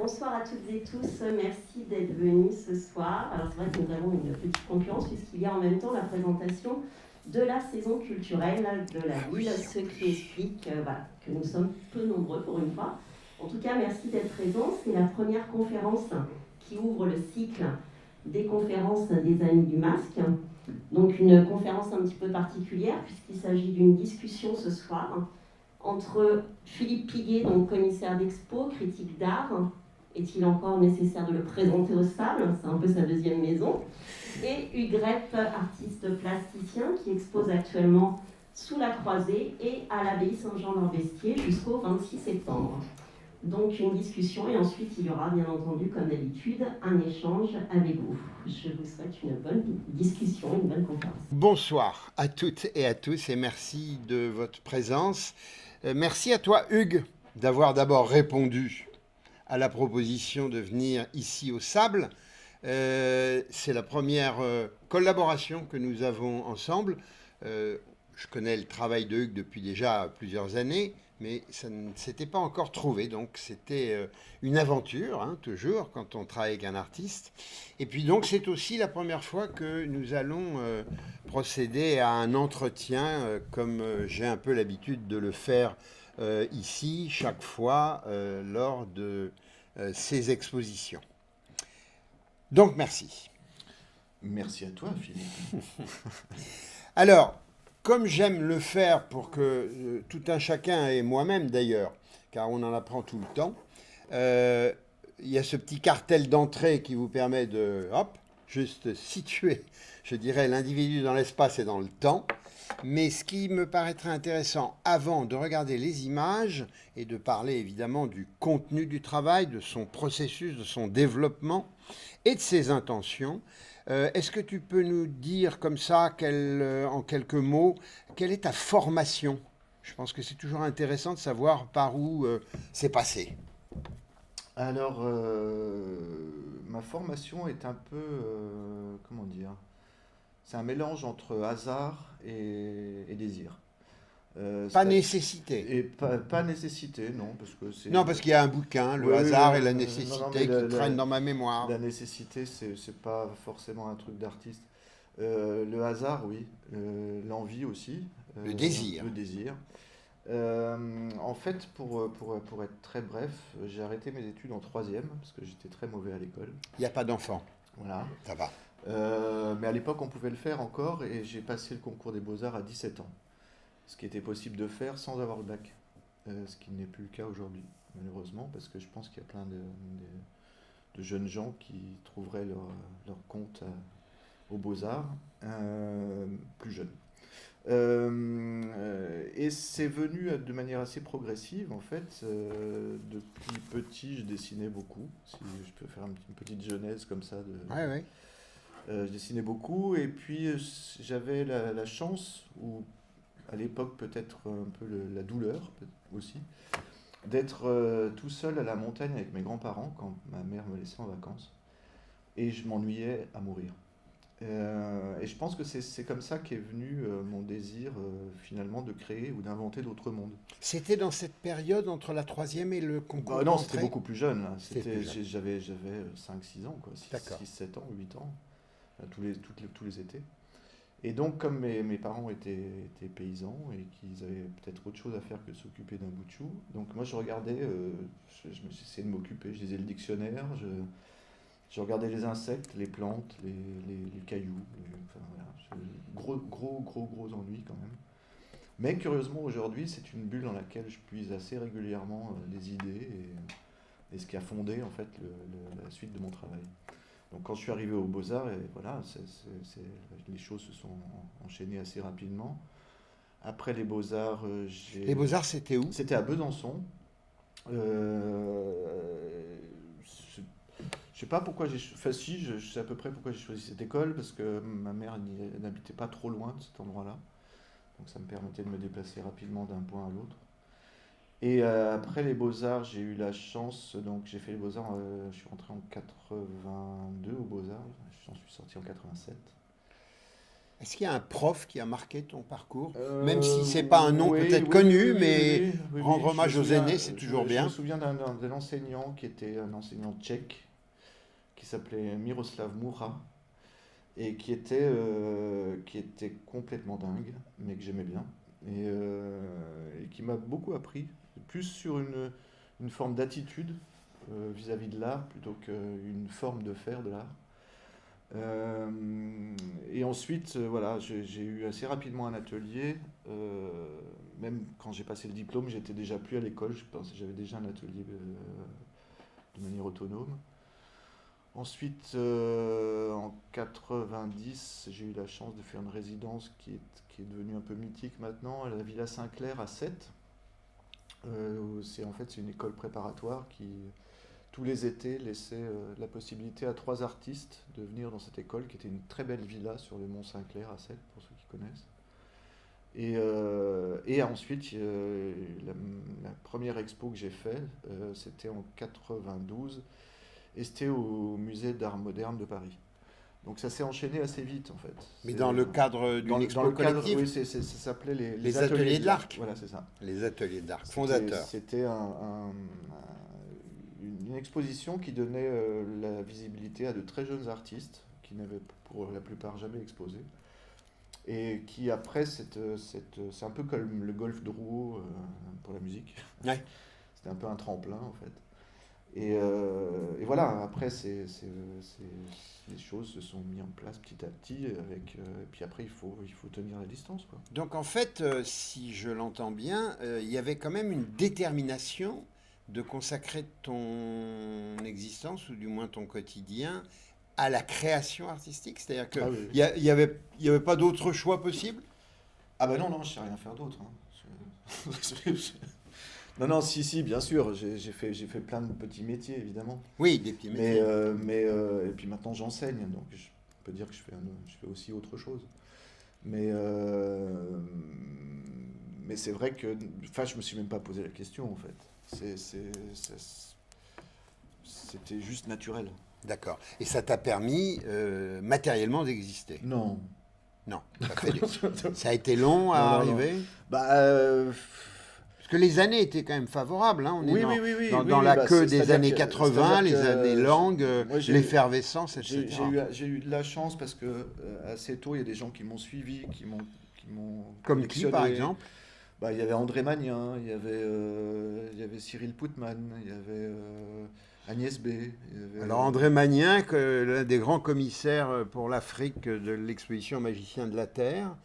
bonsoir à toutes et tous, merci d'être venus ce soir. Alors c'est vrai que nous avons une petite concurrence puisqu'il y a en même temps la présentation de la saison culturelle de la ville, ce qui explique voilà, que nous sommes peu nombreux pour une fois. En tout cas, merci d'être présents. C'est la première conférence qui ouvre le cycle des conférences des Amis du Masque. Donc une conférence un petit peu particulière puisqu'il s'agit d'une discussion ce soir entre Philippe Piguet, donc commissaire d'expo, critique d'art. Est-il encore nécessaire de le présenter au Sable? C'est un peu sa deuxième maison. Et Hugues Repp, artiste plasticien qui expose actuellement sous la Croisée et à l'abbaye Saint-Jean-d'Orbestier jusqu'au 26 septembre. Donc une discussion et ensuite il y aura bien entendu, comme d'habitude, un échange avec vous. Je vous souhaite une bonne discussion, une bonne conférence. Bonsoir à toutes et à tous et merci de votre présence. Merci à toi Hugues d'avoir d'abord répondu à la proposition de venir ici au Sable. C'est la première collaboration que nous avons ensemble. Je connais le travail de Hugues depuis déjà plusieurs années, mais ça ne s'était pas encore trouvé. Donc c'était une aventure, hein, toujours, quand on travaille avec un artiste. Et puis donc c'est aussi la première fois que nous allons procéder à un entretien, comme j'ai un peu l'habitude de le faire ici, chaque fois, lors de ces expositions. Donc merci. Merci à toi, Philippe. Alors, comme j'aime le faire pour que tout un chacun, et moi-même d'ailleurs, car on en apprend tout le temps, il y a ce petit cartel d'entrée qui vous permet de, hop, juste situer, je dirais, l'individu dans l'espace et dans le temps. Mais ce qui me paraîtrait intéressant, avant de regarder les images et de parler évidemment du contenu du travail, de son processus, de son développement et de ses intentions, est-ce que tu peux nous dire comme ça, en quelques mots, quelle est ta formation? Je pense que c'est toujours intéressant de savoir par où c'est passé. Alors, ma formation est un peu, comment dire, c'est un mélange entre hasard et désir. Pas nécessité. Et pas nécessité, non, parce que c'est... Non, parce qu'il y a un bouquin, le Oui, hasard et la non, nécessité mais qui traînent dans ma mémoire. La nécessité, c'est pas forcément un truc d'artiste. Le hasard, oui. L'envie aussi. Le désir. Le désir. En fait, pour être très bref, j'ai arrêté mes études en troisième, parce que j'étais très mauvais à l'école. Il n'y a pas d'enfant. Voilà. Ça va. Mais à l'époque, on pouvait le faire encore, et j'ai passé le concours des Beaux-Arts à 17 ans. Ce qui était possible de faire sans avoir le bac. Ce qui n'est plus le cas aujourd'hui, malheureusement, parce que je pense qu'il y a plein de jeunes gens qui trouveraient leur compte aux Beaux-Arts plus jeunes. Et c'est venu de manière assez progressive, en fait. Depuis petit, je dessinais beaucoup, si je peux faire une petite genèse comme ça. Ouais. Je dessinais beaucoup, et puis j'avais la chance, ou à l'époque peut-être un peu la douleur aussi, d'être tout seul à la montagne avec mes grands-parents quand ma mère me laissait en vacances. Et je m'ennuyais à mourir. Et je pense que c'est comme ça qu'est venu mon désir finalement de créer ou d'inventer d'autres mondes. C'était dans cette période entre la troisième et le concours Non, d'entrée? c'était beaucoup plus jeune. J'avais 5-6 ans, quoi, 6-7 ans, 8 ans, tous les étés. Et donc, comme mes parents étaient paysans et qu'ils avaient peut-être autre chose à faire que de s'occuper d'un bout de chou, donc moi je regardais, j'essayais de m'occuper, je lisais le dictionnaire, je regardais les insectes, les plantes, les cailloux, enfin, voilà, gros ennui quand même. Mais curieusement aujourd'hui, c'est une bulle dans laquelle je puise assez régulièrement les idées et ce qui a fondé en fait la suite de mon travail. Donc quand je suis arrivé aux Beaux-Arts, et voilà, les choses se sont enchaînées assez rapidement. Après les Beaux-Arts, Les Beaux-Arts, c'était où? C'était à Besançon. Je sais pas pourquoi enfin si, je sais à peu près pourquoi j'ai choisi cette école, parce que ma mère n'habitait pas trop loin de cet endroit-là. Donc ça me permettait de me déplacer rapidement d'un point à l'autre. Et après les Beaux-Arts, j'ai eu la chance, donc j'ai fait les Beaux-Arts, je suis rentré en 82 aux Beaux-Arts, j'en suis sorti en 87. Est-ce qu'il y a un prof qui a marqué ton parcours? Même si ce n'est pas un nom peut-être connu, mais rendre hommage aux aînés, c'est toujours bien. Je me souviens d'un enseignant qui était un enseignant tchèque, qui s'appelait Miroslav Moura, et qui était complètement dingue, mais que j'aimais bien, et qui m'a beaucoup appris, plus sur une forme d'attitude vis-à-vis de l'art, plutôt qu'une forme de faire de l'art. Et ensuite, voilà, j'ai eu assez rapidement un atelier. Même quand j'ai passé le diplôme, j'étais déjà plus à l'école. Je pensais j'avais déjà un atelier de manière autonome. Ensuite, en 90, j'ai eu la chance de faire une résidence qui est devenue un peu mythique maintenant, à la Villa Saint-Clair à Sète. C'est une école préparatoire qui tous les étés laissait la possibilité à 3 artistes de venir dans cette école, qui était une très belle villa sur le mont Saint-Clair à Sète, pour ceux qui connaissent. Et ensuite, la première expo que j'ai faite, c'était en 92, et c'était au musée d'art moderne de Paris. Donc ça s'est enchaîné assez vite en fait. Mais dans le cadre d'une expo collective? Oui, ça s'appelait les ateliers de l'Arc. Voilà, c'est ça. Les ateliers de l'Arc, fondateurs. C'était une exposition qui donnait la visibilité à de très jeunes artistes qui n'avaient pour la plupart jamais exposé. Et qui après, c'est un peu comme le golf de Rouault pour la musique. Ouais. C'était un peu un tremplin en fait. Et voilà, après, les choses se sont mises en place petit à petit, et puis après, il faut tenir la distance, quoi. Donc en fait, si je l'entends bien, il y avait quand même une détermination de consacrer ton existence, ou du moins ton quotidien, à la création artistique. C'est-à-dire qu'il n'y avait pas d'autre choix possible? Ah ben non, je ne sais rien faire d'autre. Hein. Non, si, bien sûr, j'ai fait plein de petits métiers, évidemment. Oui, des petits métiers. Et puis maintenant, j'enseigne, donc je peux dire que je fais aussi autre chose. Mais c'est vrai que... Enfin, je me suis même pas posé la question, en fait. C'était juste naturel. D'accord. Et ça t'a permis matériellement d'exister? Non. Non. Ça a été long à arriver? Parce que les années étaient quand même favorables. Hein. On est dans la queue des années 80, les années longues, l'effervescence, etc. J'ai eu de la chance parce que assez tôt, il y a des gens qui m'ont suivi, qui m'ont Comme qui, par exemple? Il y avait André Magnin, il y avait Cyril Poutman, il y avait Agnès B. Alors André Magnin, l'un des grands commissaires pour l'Afrique de l'exposition Magicien de la Terre,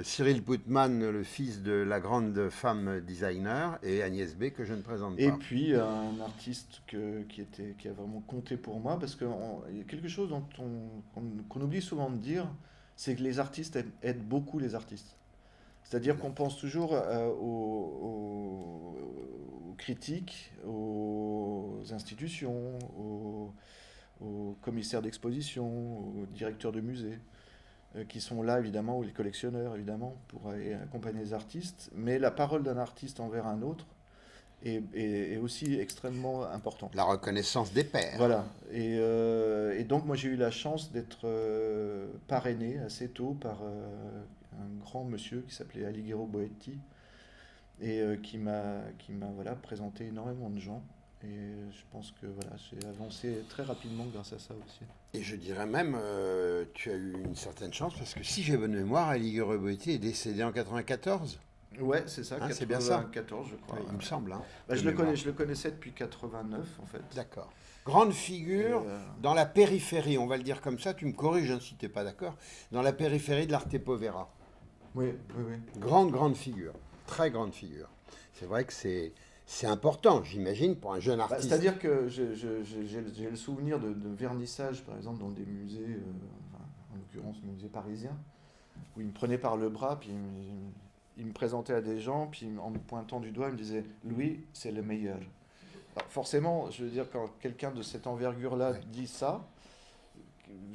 Cyril Poutman, le fils de la grande femme designer, et Agnès B, que je ne présente pas. Et puis un artiste qui a vraiment compté pour moi, parce qu'il y a quelque chose qu'on oublie souvent de dire, c'est que les artistes aident beaucoup les artistes. C'est-à-dire qu'on pense toujours aux critiques, aux institutions, aux commissaires d'exposition, aux directeurs de musées, qui sont là évidemment, ou les collectionneurs évidemment, pour accompagner les artistes. Mais la parole d'un artiste envers un autre est aussi extrêmement importante. La reconnaissance des pairs. Voilà. Et donc moi j'ai eu la chance d'être parrainé assez tôt par un grand monsieur qui s'appelait Alighiero Boetti, et qui m'a présenté énormément de gens. Et je pense que j'ai avancé très rapidement grâce à ça aussi. Et je dirais même, tu as eu une certaine chance, parce que si j'ai bonne mémoire, Alighiero Boetti est décédé en 94. Ouais, c'est ça, 94, c'est bien ça. Je crois. Ouais, il me semble. Hein, je le connaissais depuis 89, en fait. D'accord. Grande figure dans la périphérie, on va le dire comme ça, tu me corriges hein, si tu n'es pas d'accord, dans la périphérie de l'Arte Povera. Oui. Grande figure, très grande figure. C'est vrai que c'est important, j'imagine, pour un jeune artiste. C'est-à-dire que j'ai le souvenir de vernissage, par exemple, dans des musées, en l'occurrence le musée parisien, où il me prenait par le bras, puis il me présentait à des gens, puis en me pointant du doigt, il me disait « Louis, c'est le meilleur ». Alors forcément, je veux dire, quand quelqu'un de cette envergure-là dit ça,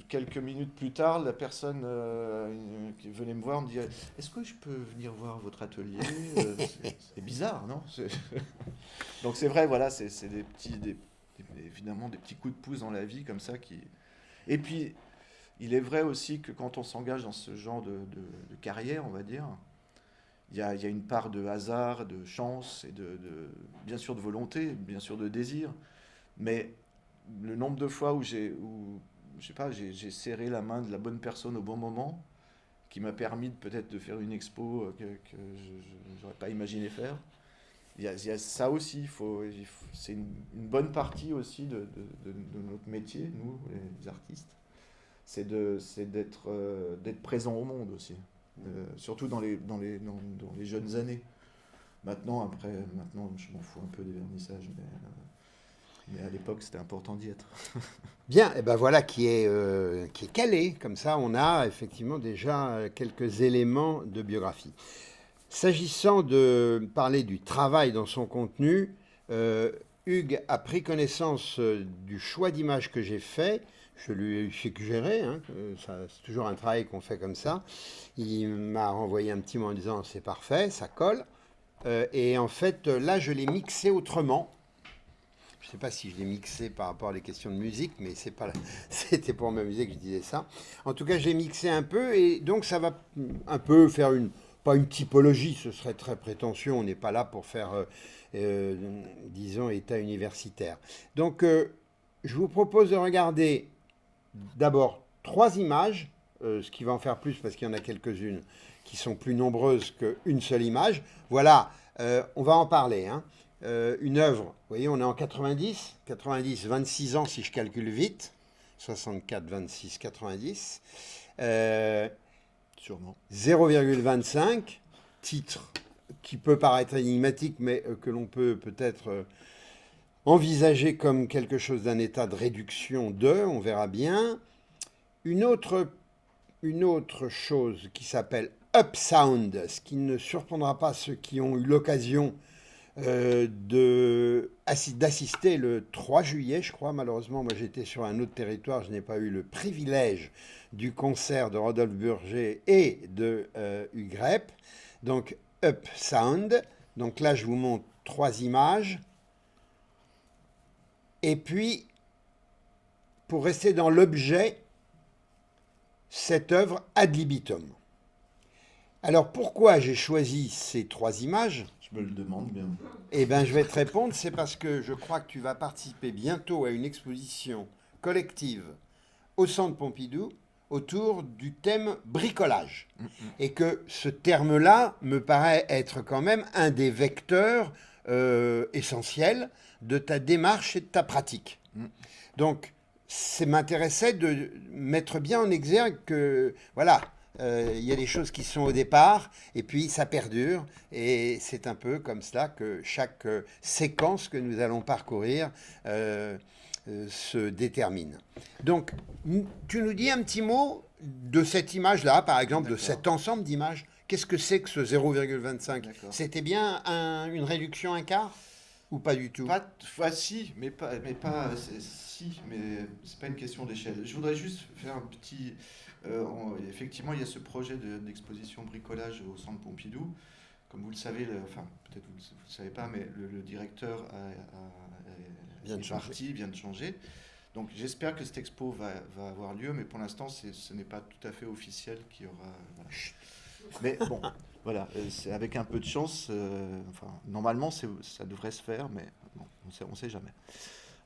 quelques minutes plus tard, la personne qui venait me voir me dit « Est-ce que je peux venir voir votre atelier ?» C'est bizarre, non? Donc c'est vrai, voilà, c'est évidemment des petits coups de pouce dans la vie comme ça qui... Et puis, il est vrai aussi que quand on s'engage dans ce genre de carrière, on va dire, il y a une part de hasard, de chance, et bien sûr de volonté, bien sûr de désir, mais le nombre de fois où je sais pas, j'ai serré la main de la bonne personne au bon moment, qui m'a permis peut-être de faire une expo que je n'aurais pas imaginé faire. Il y a ça aussi, c'est une bonne partie aussi de notre métier, nous, les artistes, c'est d'être présent au monde aussi, surtout dans les jeunes années. Maintenant, je m'en fous un peu des vernissages, mais à l'époque, c'était important d'y être. Bien, et ben voilà qui est calé. Comme ça, on a effectivement déjà quelques éléments de biographie. S'agissant de parler du travail dans son contenu, Hugues a pris connaissance du choix d'image que j'ai fait. Je lui ai suggéré, hein, c'est toujours un travail qu'on fait comme ça. Il m'a renvoyé un petit mot en disant c'est parfait, ça colle. Et en fait, là, je l'ai mixé autrement. Je ne sais pas si je l'ai mixé par rapport à les questions de musique, mais c'était pour m'amuser que je disais ça. En tout cas, je l'ai mixé un peu, et donc ça va un peu faire pas une typologie, ce serait très prétentieux, on n'est pas là pour faire, disons, état universitaire. Donc, je vous propose de regarder d'abord 3 images, ce qui va en faire plus parce qu'il y en a quelques-unes qui sont plus nombreuses qu'une seule image. Voilà, on va en parler, hein. Une œuvre, vous voyez, on est en 90, 26 ans si je calcule vite, 64, 26, 90, sûrement 0,25, titre qui peut paraître énigmatique, mais que l'on peut peut-être envisager comme quelque chose d'un état de réduction on verra bien. Une autre chose qui s'appelle Upsound, ce qui ne surprendra pas ceux qui ont eu l'occasion d'assister le 3 juillet, je crois. Malheureusement, moi j'étais sur un autre territoire, je n'ai pas eu le privilège du concert de Rodolphe Burger et de Hugues Repp. Donc, Upsound. Donc là, je vous montre 3 images. Et puis, pour rester dans l'objet, cette œuvre ad libitum. Alors, pourquoi j'ai choisi ces 3 images ? Je me le demande bien. Eh bien, je vais te répondre, c'est parce que je crois que tu vas participer bientôt à une exposition collective au Centre Pompidou autour du thème bricolage. Et que ce terme-là me paraît être quand même un des vecteurs essentiels de ta démarche et de ta pratique. Donc, ça m'intéressait de mettre bien en exergue que, voilà, il y a des choses qui sont au départ, et puis ça perdure, et c'est un peu comme cela que chaque séquence que nous allons parcourir se détermine. Donc, tu nous dis un petit mot de cette image-là, par exemple, de cet ensemble d'images. Qu'est-ce que c'est que ce 0,25 ? C'était bien une réduction un quart ? Ou pas du tout? Si, mais c'est pas une question d'échelle. Je voudrais juste faire un petit... effectivement, il y a ce projet d'exposition bricolage au Centre Pompidou. Comme vous le savez, enfin, peut-être vous ne le savez pas, mais le directeur vient de changer. Donc j'espère que cette expo va avoir lieu, mais pour l'instant, ce n'est pas tout à fait officiel qu'il y aura... Voilà. Mais bon... Voilà, c'est avec un peu de chance, enfin, normalement ça devrait se faire, mais bon, on sait jamais.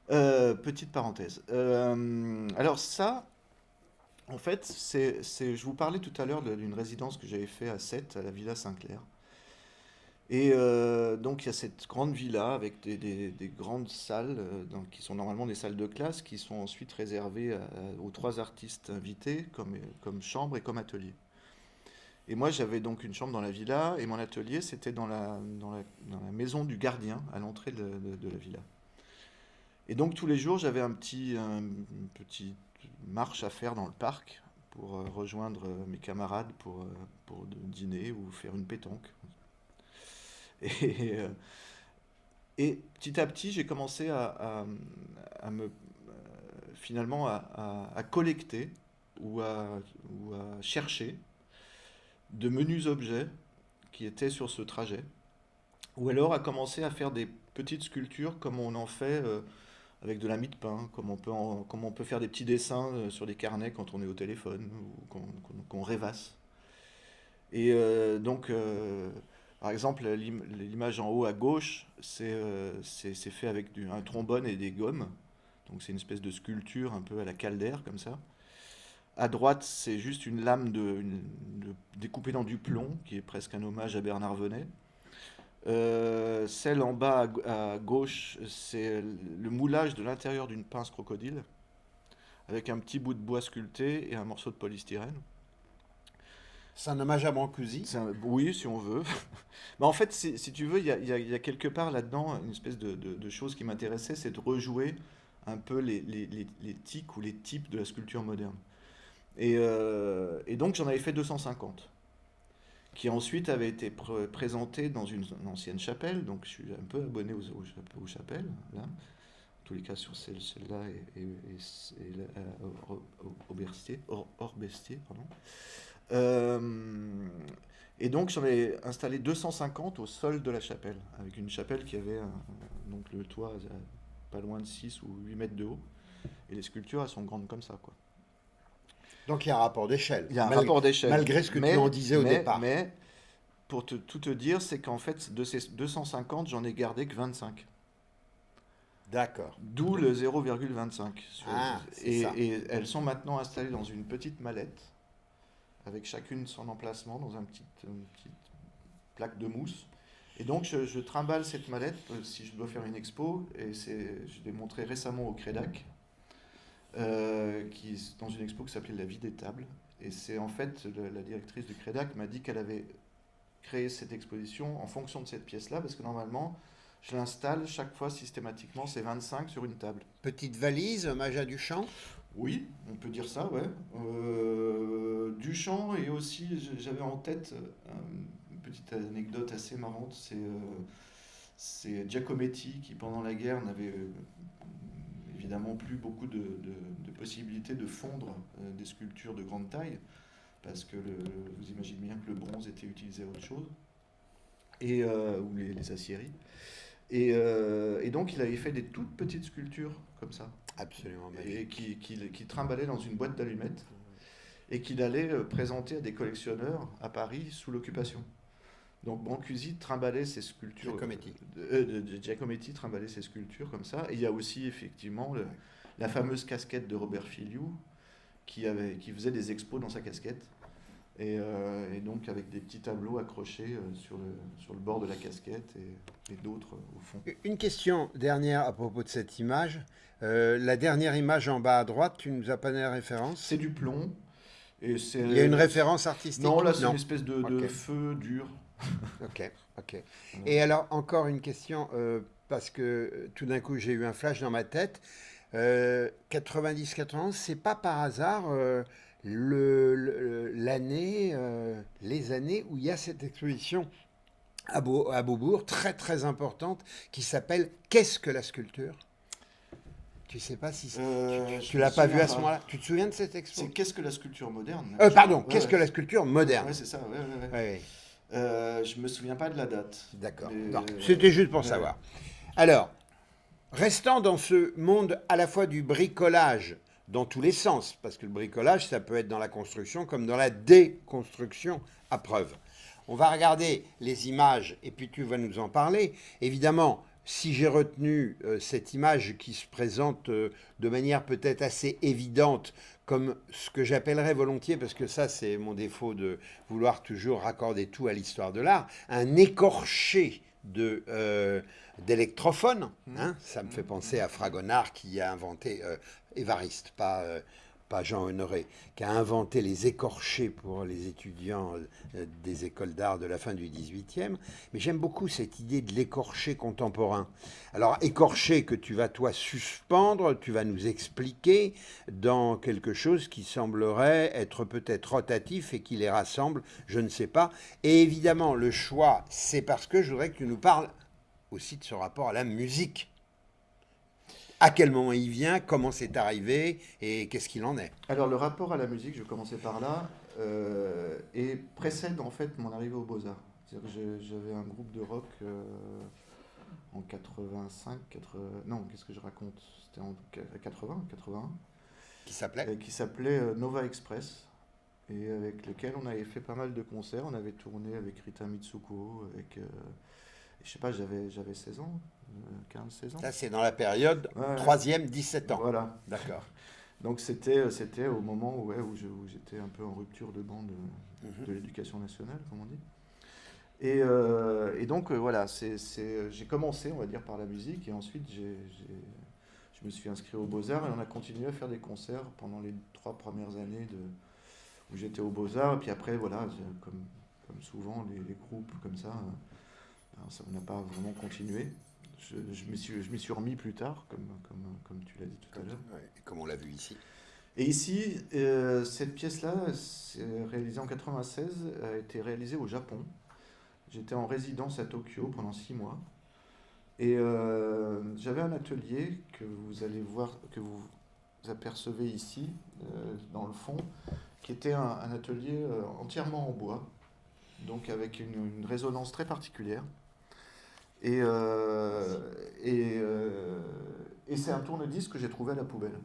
Petite parenthèse. Alors ça, en fait, je vous parlais tout à l'heure d'une résidence que j'avais fait à Sète, à la Villa Saint-Clair. Et donc il y a cette grande villa avec des grandes salles, qui sont normalement des salles de classe, qui sont ensuite réservées aux 3 artistes invités comme chambre et comme atelier. Et moi, j'avais donc une chambre dans la villa, et mon atelier, c'était dans la maison du gardien, à l'entrée de la villa. Et donc, tous les jours, j'avais une petite marche à faire dans le parc pour rejoindre mes camarades pour dîner ou faire une pétanque. Et petit à petit, j'ai commencé finalement à collecter ou à chercher de menus objets qui étaient sur ce trajet, ou alors à commencer à faire des petites sculptures comme on en fait avec de la mie de pain, comme on peut faire des petits dessins sur des carnets quand on est au téléphone ou qu'on rêvasse. Et donc, par exemple, l'image en haut à gauche, c'est fait avec un trombone et des gommes. Donc c'est une espèce de sculpture un peu à la Calder, comme ça. À droite, c'est juste une lame découpée dans du plomb, qui est presque un hommage à Bernard Venet. Celle en bas à gauche, c'est le moulage de l'intérieur d'une pince crocodile, avec un petit bout de bois sculpté et un morceau de polystyrène. C'est un hommage à Brancusi? Oui, si on veut. Mais en fait, si tu veux, il y a quelque part là-dedans une espèce de chose qui m'intéressait, c'est de rejouer un peu les tics ou les types de la sculpture moderne. Et donc j'en avais fait 250, qui ensuite avaient été présentés dans une ancienne chapelle. Donc je suis un peu abonné aux chapelles, là. En tous les cas sur celle-là et Orbestier, pardon. Et donc j'en ai installé 250 au sol de la chapelle, avec une chapelle qui avait donc le toit pas loin de 6 ou 8 mètres de haut. Et les sculptures, elles sont grandes comme ça, quoi. Donc il y a un rapport d'échelle. Il y a un rapport d'échelle. Malgré ce que tu en disais au départ. Mais pour tout te dire, c'est qu'en fait, de ces 250, j'en ai gardé que 25. D'accord. D'où le 0,25. Et elles sont maintenant installées dans une petite mallette, avec chacune son emplacement dans une petite plaque de mousse. Et donc je trimballe cette mallette si je dois faire une expo, et je l'ai montré récemment au Crédac, dans une expo qui s'appelait La vie des tables. Et c'est en fait, la directrice du Crédac m'a dit qu'elle avait créé cette exposition en fonction de cette pièce-là, parce que normalement, je l'installe chaque fois systématiquement, c'est 25 sur une table. Petite valise, hommage à Duchamp? Oui, on peut dire ça, ouais. Duchamp, et aussi, j'avais en tête une petite anecdote assez marrante, c'est Giacometti qui, pendant la guerre, n'avait évidemment plus beaucoup de possibilités de fondre des sculptures de grande taille, parce que vous imaginez bien que le bronze était utilisé à autre chose, ou les aciéries. Et donc il avait fait des toutes petites sculptures comme ça. Absolument magique. Et qui trimballait dans une boîte d'allumettes, et qu'il allait présenter à des collectionneurs à Paris sous l'occupation. Donc Brancusi trimballait ses sculptures. Giacometti trimballait ses sculptures comme ça. Et il y a aussi effectivement la fameuse casquette de Robert Filiou qui faisait des expos dans sa casquette. Et donc avec des petits tableaux accrochés sur le bord de la casquette et d'autres au fond. Une question dernière à propos de cette image. La dernière image en bas à droite, tu nous as pas donné la référence? C'est du plomb. Et il y a une référence artistique? Non, là c'est une espèce de feu dur. Ok. Et alors, encore une question, parce que tout d'un coup j'ai eu un flash dans ma tête. 90-91, c'est pas par hasard les années où il y a cette exposition à Beaubourg, très très importante, qui s'appelle « Qu'est-ce que la sculpture ?» Tu sais pas si tu l'as pas vu à ce moment-là. Tu te souviens de cette expo? C'est « Qu'est-ce que la sculpture moderne ?» Pardon, Qu'est-ce que la sculpture moderne? Oui, c'est ça, ouais. Je me souviens pas de la date. D'accord. C'était juste pour savoir. Alors, restant dans ce monde à la fois du bricolage, dans tous les sens, parce que le bricolage, ça peut être dans la construction comme dans la déconstruction, à preuve. On va regarder les images et puis tu vas nous en parler. Évidemment, si j'ai retenu cette image qui se présente de manière peut-être assez évidente, comme ce que j'appellerais volontiers, parce que ça c'est mon défaut de vouloir toujours raccorder tout à l'histoire de l'art, un écorché d'électrophone. Hein, ça me fait penser à Fragonard qui a inventé, Évariste, pas Jean Honoré, qui a inventé les écorchés pour les étudiants des écoles d'art de la fin du XVIIIe. Mais j'aime beaucoup cette idée de l'écorché contemporain. Alors, écorché que tu vas, toi, suspendre, tu vas nous expliquer dans quelque chose qui semblerait être peut-être rotatif et qui les rassemble, je ne sais pas. Et évidemment, le choix, c'est parce que je voudrais que tu nous parles aussi de ce rapport à la musique. À quel moment il vient, comment c'est arrivé et qu'est-ce qu'il en est? Alors le rapport à la musique, je vais commencer par là, et précède en fait mon arrivée aux Beaux-Arts. C'est-à-dire que j'avais un groupe de rock en 85, non, qu'est-ce que je raconte? C'était en 81. Qui s'appelait Nova Express, et avec lequel on avait fait pas mal de concerts. On avait tourné avec Rita Mitsuko, je sais pas, j'avais 16 ans, 15-16 ans. Ça, c'est dans la période 3e, 17 ans. Voilà. D'accord. Donc c'était au moment où j'étais un peu en rupture de banc de l'éducation nationale, comme on dit. Et donc voilà, j'ai commencé, on va dire, par la musique, et ensuite je me suis inscrit aux Beaux-Arts, et on a continué à faire des concerts pendant les 3 premières années où j'étais aux Beaux-Arts. Et puis après, voilà, comme souvent les groupes comme ça, on n'a pas vraiment continué. Je m'y suis remis plus tard, comme tu l'as dit tout à l'heure. Ouais, comme on l'a vu ici. Et ici, cette pièce-là, réalisée en 96, a été réalisée au Japon. J'étais en résidence à Tokyo pendant 6 mois. Et j'avais un atelier que vous allez voir, que vous apercevez ici, dans le fond, qui était un atelier entièrement en bois, donc avec une résonance très particulière. Et c'est un tourne-disque que j'ai trouvé à la poubelle,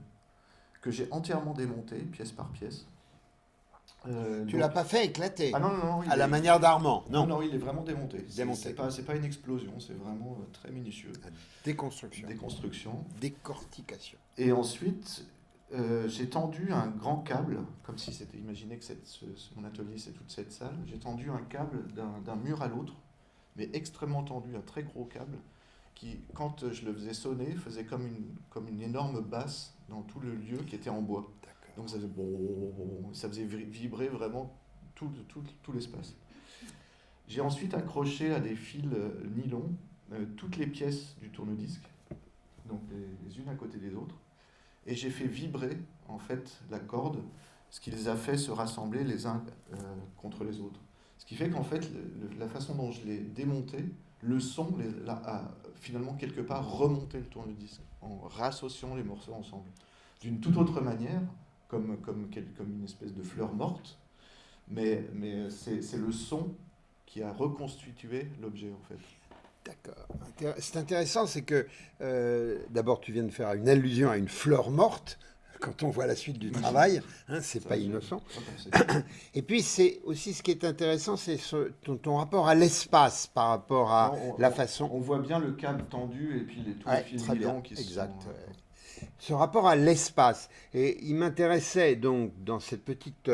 que j'ai entièrement démonté, pièce par pièce. Tu l'as pas fait éclater? Ah non, à la manière d'Armand? Non, il est vraiment démonté. C'est pas une explosion, c'est vraiment très minutieux. Déconstruction. Décortication. Et ensuite, j'ai tendu un grand câble, comme si c'était, imaginez que mon atelier c'est toute cette salle, j'ai tendu un câble d'un mur à l'autre, mais extrêmement tendu, un très gros câble, qui, quand je le faisais sonner, faisait comme une énorme basse dans tout le lieu qui était en bois. Donc ça faisait vibrer vraiment tout l'espace. J'ai ensuite accroché à des fils nylon toutes les pièces du tourne-disque, donc les unes à côté des autres, et j'ai fait vibrer en fait la corde, ce qui les a fait se rassembler les uns contre les autres. Ce qui fait qu'en fait, la façon dont je l'ai démonté, le son a finalement quelque part remonté le tourne-disque, en rassociant les morceaux ensemble. D'une toute autre manière, comme une espèce de fleur morte, mais c'est le son qui a reconstitué l'objet, en fait. D'accord. C'est intéressant, c'est que d'abord tu viens de faire une allusion à une fleur morte. Quand on voit la suite du travail, hein, c'est pas innocent. Et puis c'est aussi ce qui est intéressant, c'est ton rapport à l'espace par rapport à la façon. On voit bien le câble tendu et puis tous les fils nylon qui exact, sont. Ce rapport à l'espace. Et il m'intéressait donc dans cette petite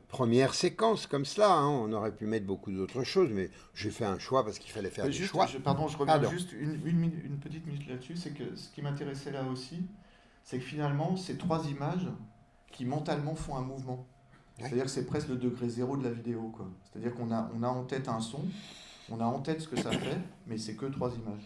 première séquence comme cela, hein, on aurait pu mettre beaucoup d'autres choses, mais j'ai fait un choix parce qu'il fallait faire des choix. Je reviens juste une petite minute là-dessus. C'est que ce qui m'intéressait là aussi, c'est que finalement, c'est 3 images qui mentalement font un mouvement. Ouais. C'est-à-dire que c'est presque le degré zéro de la vidéo, quoi. C'est-à-dire qu'on a en tête un son, on a en tête ce que ça fait, mais c'est que 3 images.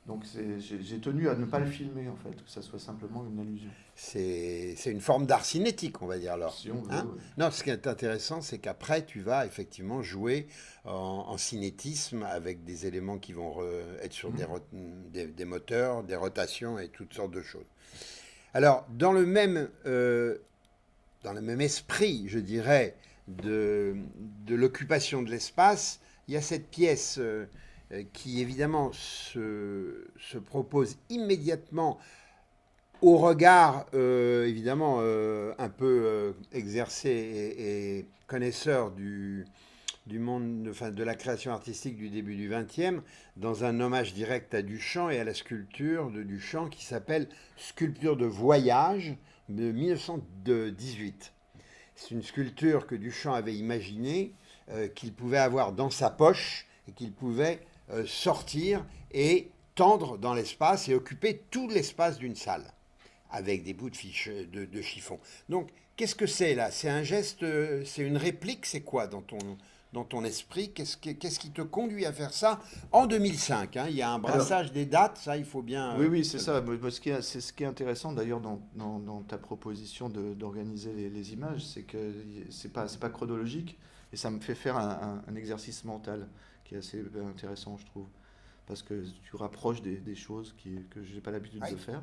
Donc j'ai tenu à ne pas le filmer, en fait, que ça soit simplement une allusion. C'est une forme d'art cinétique, on va dire alors. Si on veut, hein, ouais. Non, ce qui est intéressant, c'est qu'après, tu vas effectivement jouer en cinétisme avec des éléments qui vont être sur des moteurs, des rotations et toutes sortes de choses. Alors, dans le même esprit, je dirais, de l'occupation de l'espace, il y a cette pièce qui, évidemment, se propose immédiatement au regard, évidemment, un peu exercé et connaisseur du monde, de la création artistique du début du XXe, dans un hommage direct à Duchamp et à la sculpture de Duchamp qui s'appelle Sculpture de voyage de 1918. C'est une sculpture que Duchamp avait imaginée, qu'il pouvait avoir dans sa poche et qu'il pouvait sortir et tendre dans l'espace et occuper tout l'espace d'une salle avec des bouts de chiffon. Donc, qu'est-ce que c'est là? C'est un geste, c'est une réplique, c'est quoi dans ton esprit? Qu'est-ce qui te conduit à faire ça en 2005 hein? Il y a un brassage des dates, ça, il faut bien... Oui, c'est ça. C'est ce qui est intéressant, d'ailleurs, dans ta proposition d'organiser les images, c'est que c'est pas chronologique, et ça me fait faire un exercice mental qui est assez intéressant, je trouve, parce que tu rapproches des choses que je n'ai pas l'habitude de faire.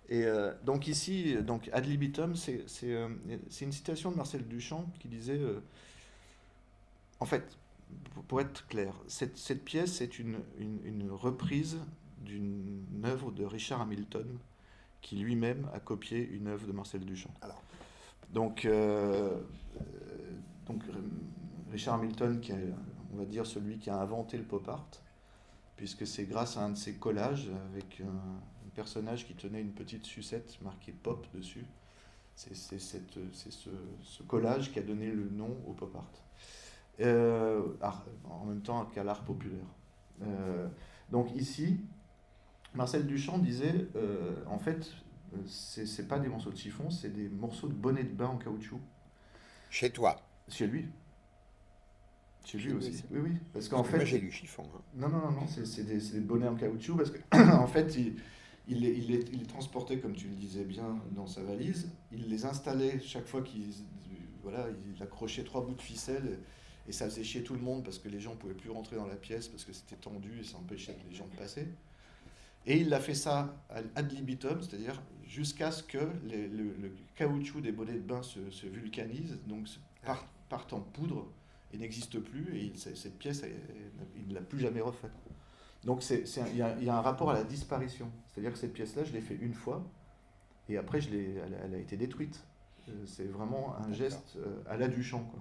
Et donc ici, ad libitum, c'est une citation de Marcel Duchamp qui disait... en fait, pour être clair, cette pièce est une reprise d'une œuvre de Richard Hamilton, qui lui-même a copié une œuvre de Marcel Duchamp. Alors, donc Richard Hamilton, qui est, on va dire, celui qui a inventé le pop art, puisque c'est grâce à un de ses collages avec un personnage qui tenait une petite sucette marquée pop dessus. C'est ce collage qui a donné le nom au pop art, en même temps qu'à l'art populaire. Donc ici, Marcel Duchamp disait, en fait, c'est pas des morceaux de chiffon, c'est des morceaux de bonnet de bain en caoutchouc. Chez toi? Chez lui. Chez lui aussi. Oui, oui. Parce qu'en fait, moi j'ai lu chiffon. Hein. Non, c'est des bonnets en caoutchouc parce que en fait, il les transportait, comme tu le disais bien, dans sa valise. Il les installait chaque fois il accrochait 3 bouts de ficelle et ça faisait chier tout le monde parce que les gens ne pouvaient plus rentrer dans la pièce parce que c'était tendu et ça empêchait les gens de passer. Et il a fait ça ad libitum, c'est-à-dire jusqu'à ce que le caoutchouc des bonnets de bain se vulcanise, donc parte en poudre et n'existe plus, et cette pièce, il ne l'a plus jamais refaite. Donc il y a un rapport à la disparition, c'est-à-dire que cette pièce-là, je l'ai fait une fois, et après elle a été détruite. C'est vraiment un geste à la Duchamp, quoi.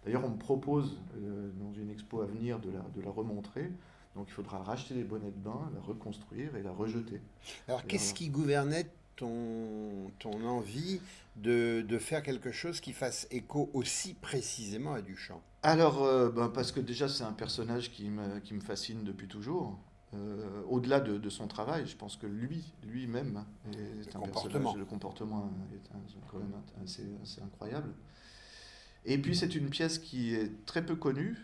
D'ailleurs, on me propose, dans une expo à venir, de la remontrer. Donc il faudra racheter les bonnets de bain, la reconstruire et la rejeter. Alors qu'est-ce qui gouvernait ton envie de faire quelque chose qui fasse écho aussi précisément à Duchamp? Alors, parce que déjà c'est un personnage qui me fascine depuis toujours. Au-delà de son travail, je pense que lui-même est un personnage. Le comportement est quand même assez incroyable. Et puis c'est une pièce qui est très peu connue.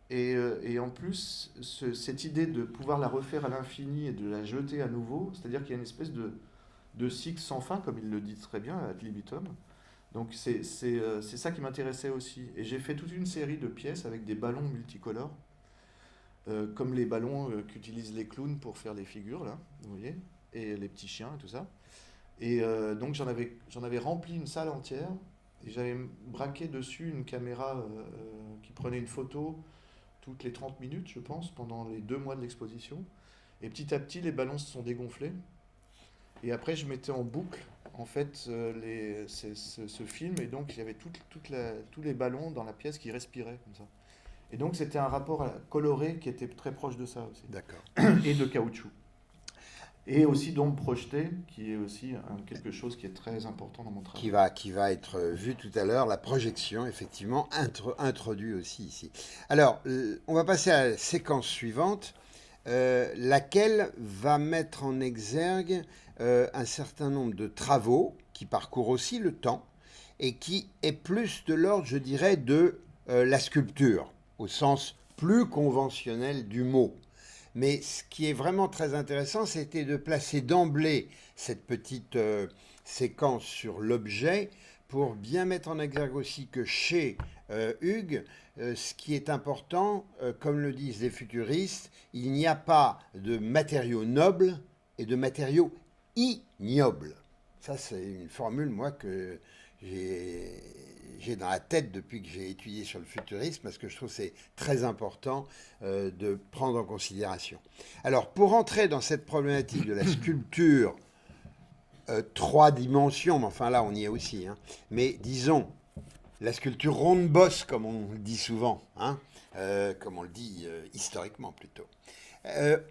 Et en plus, cette idée de pouvoir la refaire à l'infini et de la jeter à nouveau, c'est-à-dire qu'il y a une espèce de cycle sans fin, comme il le dit très bien, ad libitum. Donc c'est ça qui m'intéressait aussi. Et j'ai fait toute une série de pièces avec des ballons multicolores, comme les ballons qu'utilisent les clowns pour faire les figures, là, vous voyez, et les petits chiens et tout ça. Et donc j'en avais rempli une salle entière, et j'avais braqué dessus une caméra qui prenait une photo toutes les 30 minutes, je pense, pendant les 2 mois de l'exposition. Et petit à petit, les ballons se sont dégonflés. Et après, je mettais en boucle, en fait, ce film. Et donc, il y avait tous les ballons dans la pièce qui respiraient, comme ça. Et donc, c'était un rapport coloré qui était très proche de ça aussi. D'accord. Et de caoutchouc. Et aussi d'ombre projetée, qui est aussi quelque chose qui est très important dans mon travail. Qui va être vu tout à l'heure, la projection, effectivement, introduit aussi ici. Alors, on va passer à la séquence suivante, laquelle va mettre en exergue un certain nombre de travaux qui parcourent aussi le temps et qui est plus de l'ordre, je dirais, de la sculpture, au sens plus conventionnel du mot. Mais ce qui est vraiment très intéressant, c'était de placer d'emblée cette petite séquence sur l'objet pour bien mettre en exergue aussi que chez Hugues, ce qui est important, comme le disent les futuristes, il n'y a pas de matériaux nobles et de matériaux ignobles. Ça, c'est une formule, moi, que j'ai dans la tête depuis que j'ai étudié sur le futurisme, parce que je trouve que c'est très important de prendre en considération. Alors, pour entrer dans cette problématique de la sculpture 3 dimensions, mais enfin là, on y est aussi, hein, mais disons, la sculpture ronde-bosse, comme on le dit souvent, hein, comme on le dit historiquement plutôt.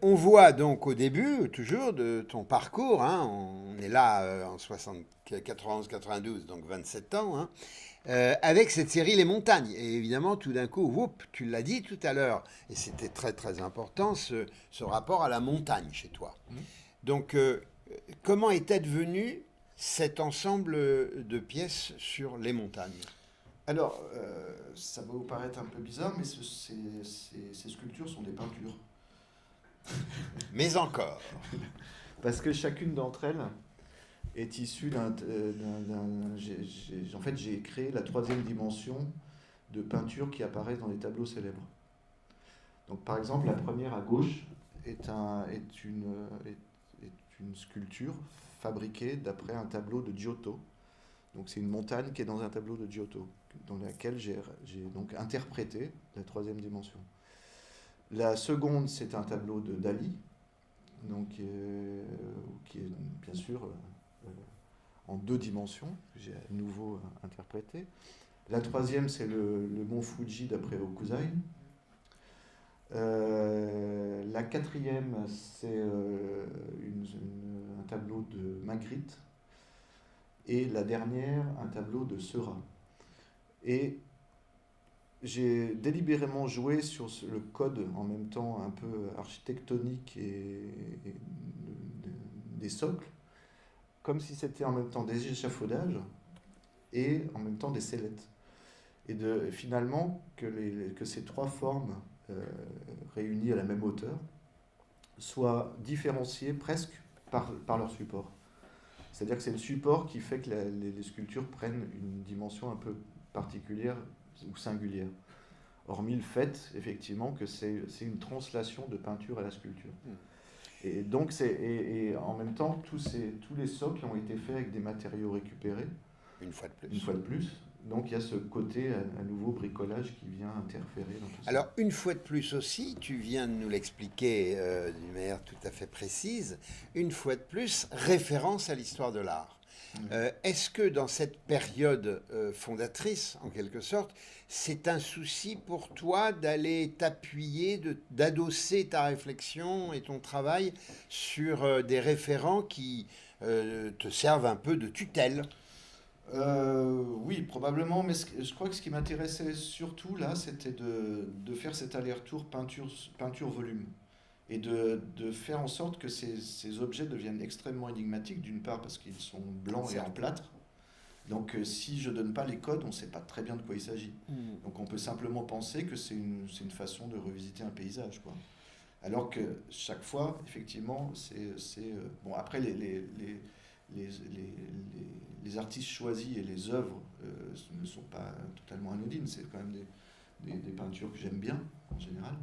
On voit donc au début, toujours, de ton parcours, hein, on est là en 91-92, donc 27 ans, hein, avec cette série Les Montagnes. Et évidemment, tout d'un coup, whoop, tu l'as dit tout à l'heure, et c'était très très important, ce rapport à la montagne chez toi. Donc, comment est advenu cet ensemble de pièces sur les montagnes? Alors, ça va vous paraître un peu bizarre, mais ces sculptures sont des peintures. Mais encore. Parce que chacune d'entre elles est issue en fait, j'ai créé la 3e dimension de peinture qui apparaît dans les tableaux célèbres. Donc, par exemple, la première à gauche est une sculpture fabriquée d'après un tableau de Giotto. Donc, c'est une montagne qui est dans un tableau de Giotto, dans laquelle j'ai donc interprété la 3e dimension. La seconde, c'est un tableau de Dali, donc qui est bien sûr en 2 dimensions, que j'ai à nouveau interprété. La 3e, c'est le mont Fuji d'après Hokusai. La 4e, c'est un tableau de Magritte. Et la dernière, un tableau de Seurat. Et j'ai délibérément joué sur le code en même temps un peu architectonique et des socles, comme si c'était en même temps des échafaudages et en même temps des sellettes. Et finalement que ces 3 formes réunies à la même hauteur soient différenciées presque par leur support. C'est-à-dire que c'est le support qui fait que les sculptures prennent une dimension un peu particulière ou singulière. Hormis le fait, effectivement, que c'est une translation de peinture à la sculpture. Et donc, en même temps, tous les socles ont été faits avec des matériaux récupérés. Une fois de plus. Une fois de plus. Donc il y a ce côté à nouveau bricolage qui vient interférer dans tout ça. Alors une fois de plus aussi, tu viens de nous l'expliquer d'une manière tout à fait précise, une fois de plus, référence à l'histoire de l'art. Est-ce que dans cette période fondatrice, en quelque sorte, c'est un souci pour toi d'aller t'appuyer, d'adosser ta réflexion et ton travail sur des référents qui te servent un peu de tutelle ? Oui, probablement, mais je crois que ce qui m'intéressait surtout là, c'était de faire cet aller-retour peinture-volume et de faire en sorte que ces objets deviennent extrêmement énigmatiques, d'une part parce qu'ils sont blancs et en plâtre. Donc si je ne donne pas les codes, on ne sait pas très bien de quoi il s'agit. Donc on peut simplement penser que c'est une façon de revisiter un paysage, quoi. Alors que chaque fois, effectivement, bon, après les artistes choisis et les œuvres ne sont pas totalement anodines. C'est quand même des peintures que j'aime bien, en général.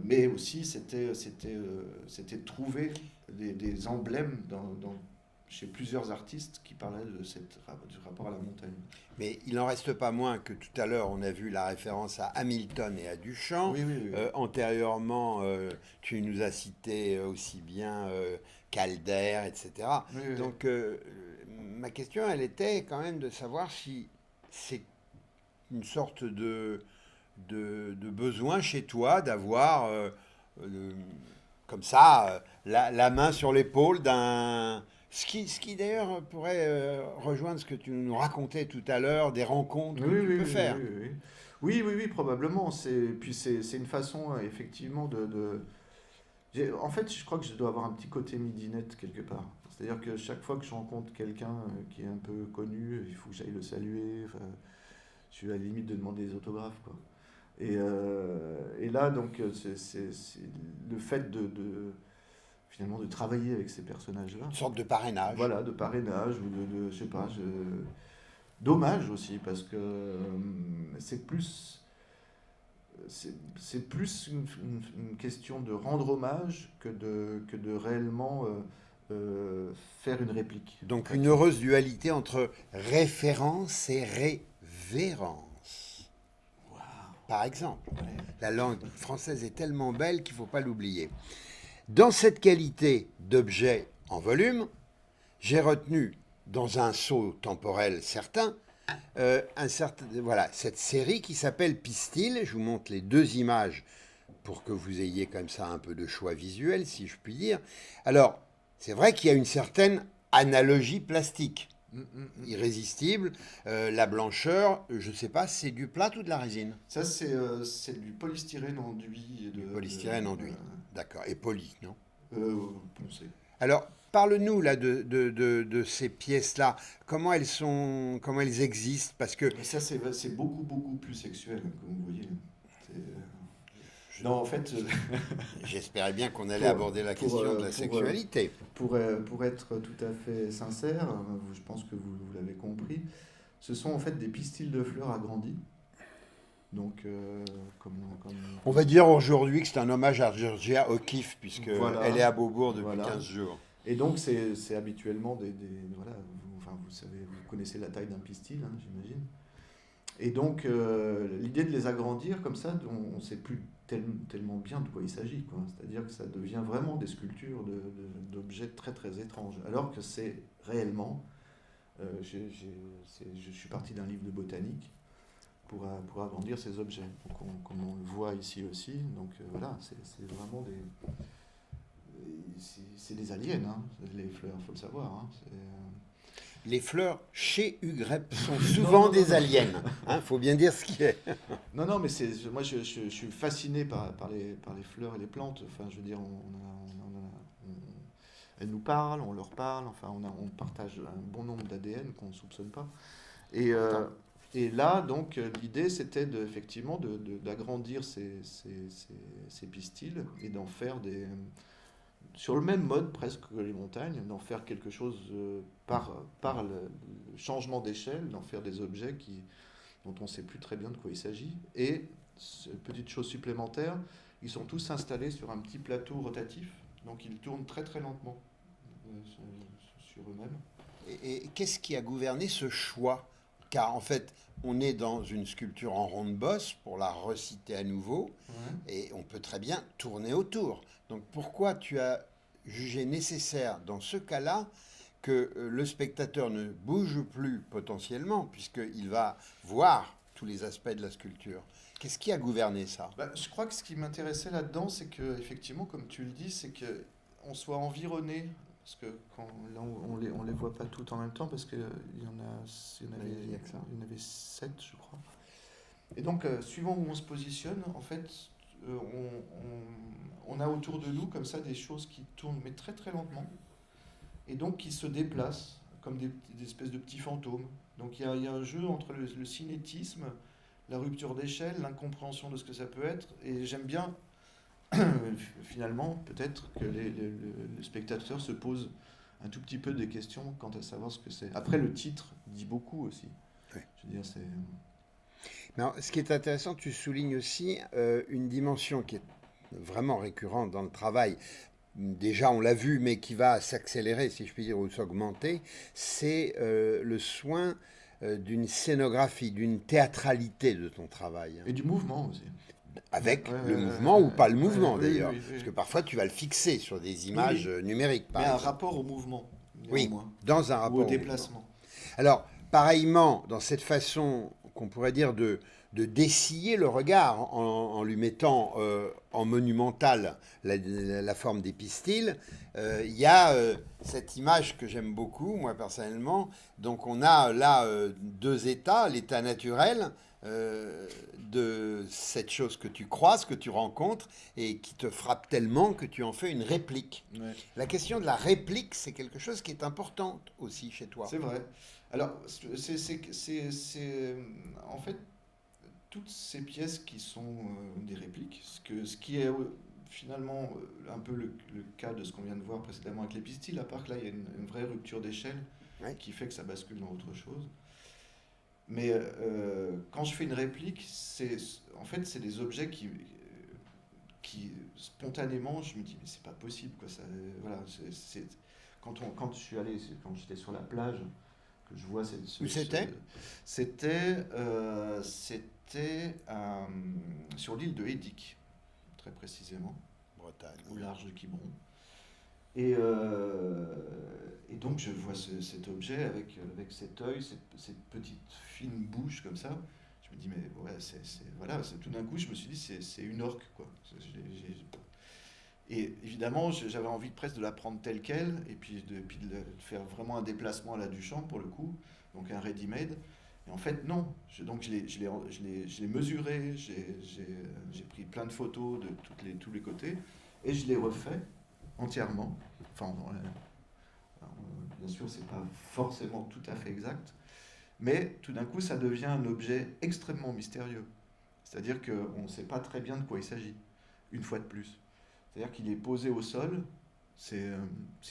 Mais aussi, c'était de trouver des emblèmes chez plusieurs artistes qui parlaient du rapport à la montagne. Mais il n'en reste pas moins que tout à l'heure, on a vu la référence à Hamilton et à Duchamp. Oui. Antérieurement, tu nous as cité aussi bien Calder, etc. Oui. Donc, ma question, elle était quand même de savoir si c'est une sorte de besoin chez toi d'avoir, comme ça, la main sur l'épaule d'un... Ce qui d'ailleurs pourrait rejoindre ce que tu nous racontais tout à l'heure, des rencontres que tu peux faire. Oui, probablement. Puis c'est une façon, effectivement, en fait, je crois que je dois avoir un petit côté midinette quelque part. C'est-à-dire que chaque fois que je rencontre quelqu'un qui est un peu connu, il faut que j'aille le saluer. Enfin, je suis à la limite de demander des autographes, quoi. Et là, donc, c'est le fait finalement de travailler avec ces personnages-là. Une sorte de parrainage. Voilà, de parrainage ou je sais pas, d'hommage aussi, parce que c'est plus une question de rendre hommage que de réellement faire une réplique. Donc une heureuse dualité entre référence et révérence. Wow. Par exemple, la langue française est tellement belle qu'il ne faut pas l'oublier. Dans cette qualité d'objet en volume, j'ai retenu, dans un saut temporel certain, cette série qui s'appelle Pistil. Je vous montre les 2 images pour que vous ayez comme ça un peu de choix visuel, si je puis dire. Alors, c'est vrai qu'il y a une certaine analogie plastique, irrésistible. La blancheur, je ne sais pas, c'est du plâtre ou de la résine? Ça, c'est du polystyrène enduit. Polystyrène enduit, d'accord. Et poli, non? Poncé. Alors, parle-nous là de ces pièces-là. Comment elles existent? Parce que ça, c'est beaucoup plus sexuel, comme vous voyez. Non, en fait... J'espérais bien qu'on allait aborder la question de la sexualité. Pour être tout à fait sincère, je pense que vous l'avez compris, ce sont en fait des pistils de fleurs agrandis. Donc, on va dire aujourd'hui que c'est un hommage à Georgia O'Keeffe, puisqu'elle est à Beaubourg depuis 15 jours. Et donc, c'est habituellement vous savez, vous connaissez la taille d'un pistil, hein, j'imagine. Et donc, l'idée de les agrandir comme ça, on ne sait plus tellement bien de quoi il s'agit, quoi. C'est-à-dire que ça devient vraiment des sculptures d'objets très très étranges, alors que c'est réellement... je suis parti d'un livre de botanique pour agrandir ces objets. Donc comme on le voit ici aussi, donc voilà, c'est vraiment c'est des aliens, hein, les fleurs, il faut le savoir. Hein, les fleurs chez Hugues Repp sont souvent des aliens. Il faut bien dire ce qui est. Non, mais moi je suis fasciné par les fleurs et les plantes. Enfin, je veux dire, elles nous parlent, on leur parle. Enfin, on partage un bon nombre d'ADN qu'on ne soupçonne pas. Et là, donc, l'idée, c'était effectivement d'agrandir ces pistils et d'en faire sur le même mode presque que les montagnes, d'en faire quelque chose par le changement d'échelle, d'en faire des objets dont on ne sait plus très bien de quoi il s'agit. Et, petite chose supplémentaire, ils sont tous installés sur un petit plateau rotatif, donc ils tournent très très lentement sur eux-mêmes. Et qu'est-ce qui a gouverné ce choix? Car en fait, on est dans une sculpture en ronde-bosse, pour la reciter à nouveau, et on peut très bien tourner autour. Donc pourquoi tu as jugé nécessaire, dans ce cas-là, que le spectateur ne bouge plus potentiellement, puisqu'il va voir tous les aspects de la sculpture? Qu'est-ce qui a gouverné ça? Je crois que ce qui m'intéressait là-dedans, c'est que, effectivement, comme tu le dis, c'est qu'on soit environné. Parce que là, on les voit pas toutes en même temps, parce qu'il y en avait 7, je crois. Et donc, suivant où on se positionne, en fait, on a autour de nous, comme ça, des choses qui tournent, mais très très lentement, et donc qui se déplacent, comme des espèces de petits fantômes. Donc, il y a un jeu entre le cinétisme, la rupture d'échelle, l'incompréhension de ce que ça peut être, et j'aime bien... finalement, peut-être que le spectateur se pose un tout petit peu des questions quant à savoir ce que c'est. Après, le titre dit beaucoup aussi. Oui. Je veux dire, c'est... Non, ce qui est intéressant, tu soulignes aussi une dimension qui est vraiment récurrente dans le travail. Déjà, on l'a vu, mais qui va s'accélérer, si je puis dire, ou s'augmenter, c'est le soin d'une scénographie, d'une théâtralité de ton travail. Et du mouvement aussi. Avec le mouvement ou pas le mouvement d'ailleurs. Oui. Parce que parfois tu vas le fixer sur des images numériques. Mais un rapport au mouvement. Oui, dans un rapport ou au déplacement. Alors, pareillement, dans cette façon qu'on pourrait dire de dessiller le regard en lui mettant en monumental la forme des pistils, il y a cette image que j'aime beaucoup, moi personnellement. Donc on a là deux états, l'état naturel, de cette chose que tu croises, que tu rencontres et qui te frappe tellement que tu en fais une réplique. Ouais. La question de la réplique, c'est quelque chose qui est important aussi chez toi. C'est vrai. Alors, c'est en fait toutes ces pièces qui sont des répliques, ce qui est finalement un peu le cas de ce qu'on vient de voir précédemment avec les pistils, à part que là il y a une vraie rupture d'échelle qui fait que ça bascule dans autre chose. Mais quand je fais une réplique, en fait, c'est des objets qui spontanément, je me dis, mais c'est pas possible, quoi. Ça, voilà, quand j'étais sur la plage, que je vois où c'était C'était sur l'île de Hédic, très précisément. Bretagne. Au large de Quiberon. Et donc je vois cet objet avec cet œil, cette petite fine bouche comme ça. Je me dis, mais ouais, voilà, tout d'un coup, je me suis dit, c'est une orque, quoi. Et évidemment, j'avais envie presque de la prendre telle qu'elle, et puis de faire vraiment un déplacement à la Duchamp, pour le coup, donc un ready-made. Et en fait, non. Donc je l'ai mesuré, j'ai pris plein de photos de tous les côtés, et je l'ai refait entièrement. Enfin, bien sûr, c'est pas forcément tout à fait exact, mais tout d'un coup, ça devient un objet extrêmement mystérieux. C'est-à-dire qu'on ne sait pas très bien de quoi il s'agit, une fois de plus. C'est-à-dire qu'il est posé au sol, c'est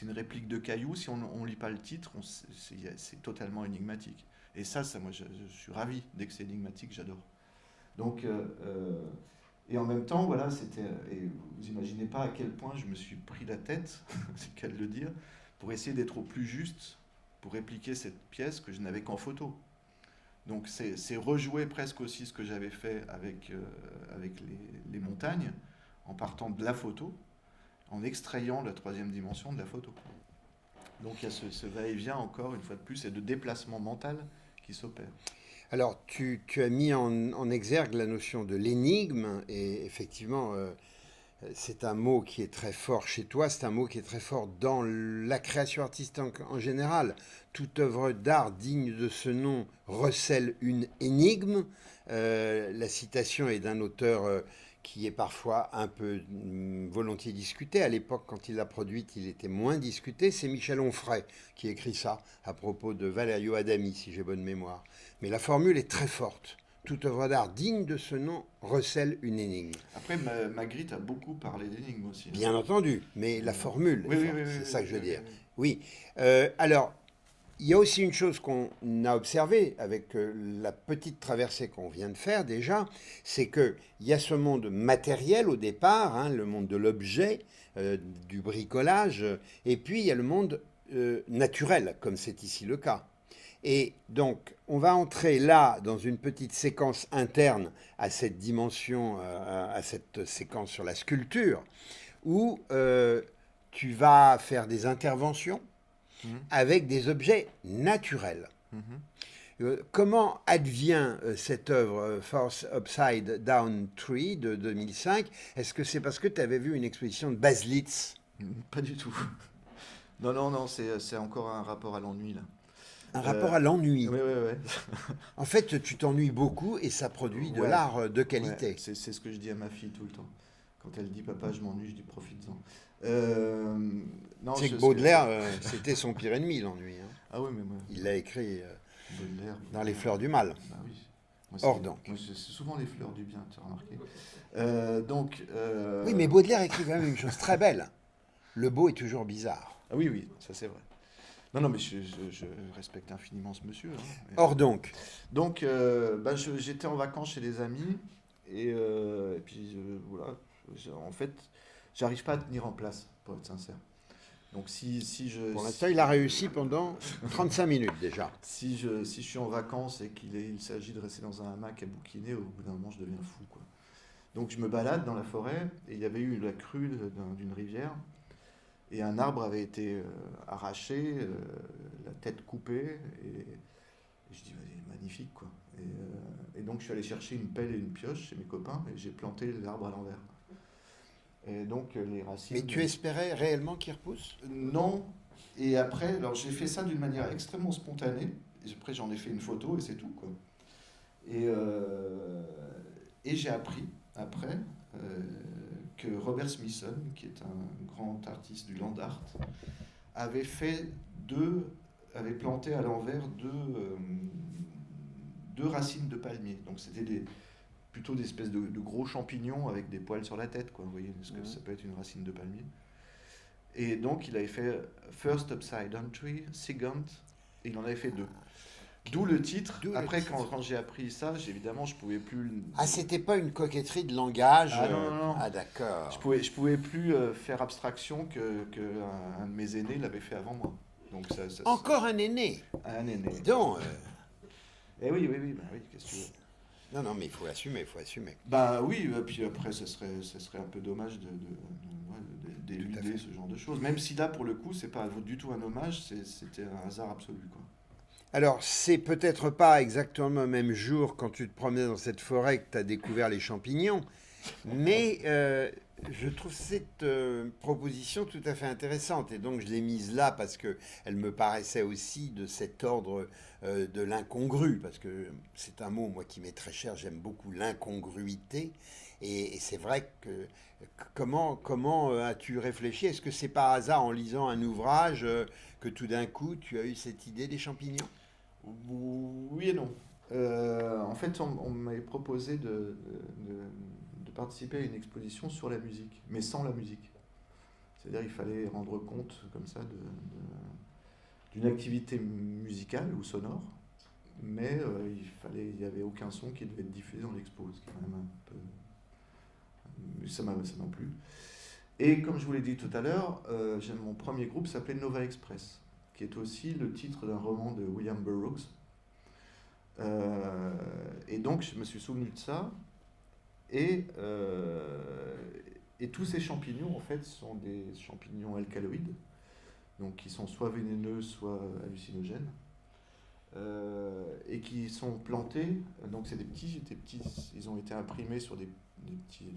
une réplique de caillou, si on ne lit pas le titre, c'est totalement énigmatique. Et ça moi, je suis ravi. Dès que c'est énigmatique, j'adore. Donc, et en même temps, voilà, et vous imaginez pas à quel point je me suis pris la tête, c'est le cas de le dire, pour essayer d'être au plus juste, pour répliquer cette pièce que je n'avais qu'en photo. Donc c'est rejouer presque aussi ce que j'avais fait avec les montagnes, en partant de la photo, en extrayant la troisième dimension de la photo. Donc il y a ce va-et-vient encore, une fois de plus, et de déplacement mental qui s'opère. Alors, tu as mis en exergue la notion de l'énigme, et effectivement, c'est un mot qui est très fort chez toi, c'est un mot qui est très fort dans la création artistique en général. Toute œuvre d'art digne de ce nom recèle une énigme. La citation est d'un auteur qui est parfois un peu volontiers discuté. À l'époque, quand il l'a produite, il était moins discuté. C'est Michel Onfray qui écrit ça à propos de Valerio Adami, si j'ai bonne mémoire. Mais la formule est très forte. Toute œuvre d'art digne de ce nom recèle une énigme. Après, Magritte a beaucoup parlé d'énigmes aussi. Bien entendu, mais la formule, c'est ça que je veux dire. Oui. Alors, il y a aussi une chose qu'on a observée avec la petite traversée qu'on vient de faire déjà, c'est qu'il y a ce monde matériel au départ, hein, le monde de l'objet, du bricolage, et puis il y a le monde naturel, comme c'est ici le cas. Et donc, on va entrer là dans une petite séquence interne à cette dimension, à cette séquence sur la sculpture, où tu vas faire des interventions avec des objets naturels. Comment advient cette œuvre Fourth Upside Down Tree de 2005? Est-ce que c'est parce que tu avais vu une exposition de Baselitz? Pas du tout. Non, c'est encore un rapport à l'ennui là. Un rapport à l'ennui. Oui. En fait, tu t'ennuies beaucoup et ça produit de l'art de qualité. Ouais, c'est ce que je dis à ma fille tout le temps. Quand elle dit « Papa, je m'ennuie », je dis « Profites-en ». C'est que Baudelaire, c'était son pire ennemi, l'ennui. Hein. Ah oui, mais moi... Il l'a écrit Baudelaire, dans Les Fleurs du Mal. Bah oui. Or donc. C'est souvent les fleurs du bien, tu as remarqué. Oui, mais Baudelaire écrit quand même une chose très belle. Le beau est toujours bizarre. Ah oui, ça c'est vrai. Non, mais je respecte infiniment ce monsieur. Hein. Or donc. Donc, j'étais en vacances chez des amis et puis voilà. En fait, j'arrive pas à tenir en place, pour être sincère. Donc Pour l'instant, il a réussi pendant 35 minutes déjà. Si je suis en vacances et qu'il s'agit de rester dans un hamac à bouquiner, au bout d'un moment, je deviens fou, quoi. Donc je me balade dans la forêt et il y avait eu la crue d'une rivière et un arbre avait été arraché, la tête coupée et je dis magnifique, quoi. Et donc je suis allé chercher une pelle et une pioche chez mes copains et j'ai planté l'arbre à l'envers. Et donc les racines... Mais tu espérais réellement qu'il repousse? Non. Et après, alors j'ai fait ça d'une manière extrêmement spontanée. Et après j'en ai fait une photo et c'est tout, quoi. Et j'ai appris après que Robert Smithson, qui est un grand artiste du land art, avait planté à l'envers deux racines de palmier. Donc c'était plutôt des espèces de gros champignons avec des poils sur la tête, quoi. Vous voyez, parce que ça peut être une racine de palmier. Et donc il avait fait First Upside Down Tree, Second, et il en avait fait 2. D'où le titre. Après, quand j'ai appris ça, évidemment, je pouvais plus... Ah, c'était pas une coquetterie de langage? Ah non. Ah, d'accord. Je pouvais plus faire abstraction qu'un de mes aînés l'avait fait avant moi. Donc Encore un aîné? Un aîné. Dis donc. Eh oui, qu'est-ce que tu veux? Non, mais il faut assumer. Bah oui, puis après, ce serait un peu dommage d'éluder ce genre de choses. Même si là, pour le coup, c'est pas du tout un hommage, c'était un hasard absolu, quoi. Alors, c'est peut-être pas exactement le même jour quand tu te promenais dans cette forêt que tu as découvert les champignons, mais je trouve cette proposition tout à fait intéressante. Et donc, je l'ai mise là parce qu'elle me paraissait aussi de cet ordre de l'incongru, parce que c'est un mot, moi, qui m'est très cher. J'aime beaucoup l'incongruité. Et c'est vrai que comment as-tu réfléchi? Est-ce que c'est par hasard en lisant un ouvrage que tout d'un coup tu as eu cette idée des champignons? Oui et non. En fait, on m'avait proposé de participer à une exposition sur la musique, mais sans la musique. C'est-à-dire il fallait rendre compte comme ça d'une activité musicale ou sonore, mais il n'y avait aucun son qui devait être diffusé dans l'expo, ce qui est quand même un peu... Ça m'a plu. Et comme je vous l'ai dit tout à l'heure, mon premier groupe s'appelait Nova Express, qui est aussi le titre d'un roman de William Burroughs, Et donc, je me suis souvenu de ça. Et tous ces champignons, en fait, sont des champignons alcaloïdes, donc qui sont soit vénéneux, soit hallucinogènes, et qui sont plantés. Donc, c'est des petits, ils ont été imprimés sur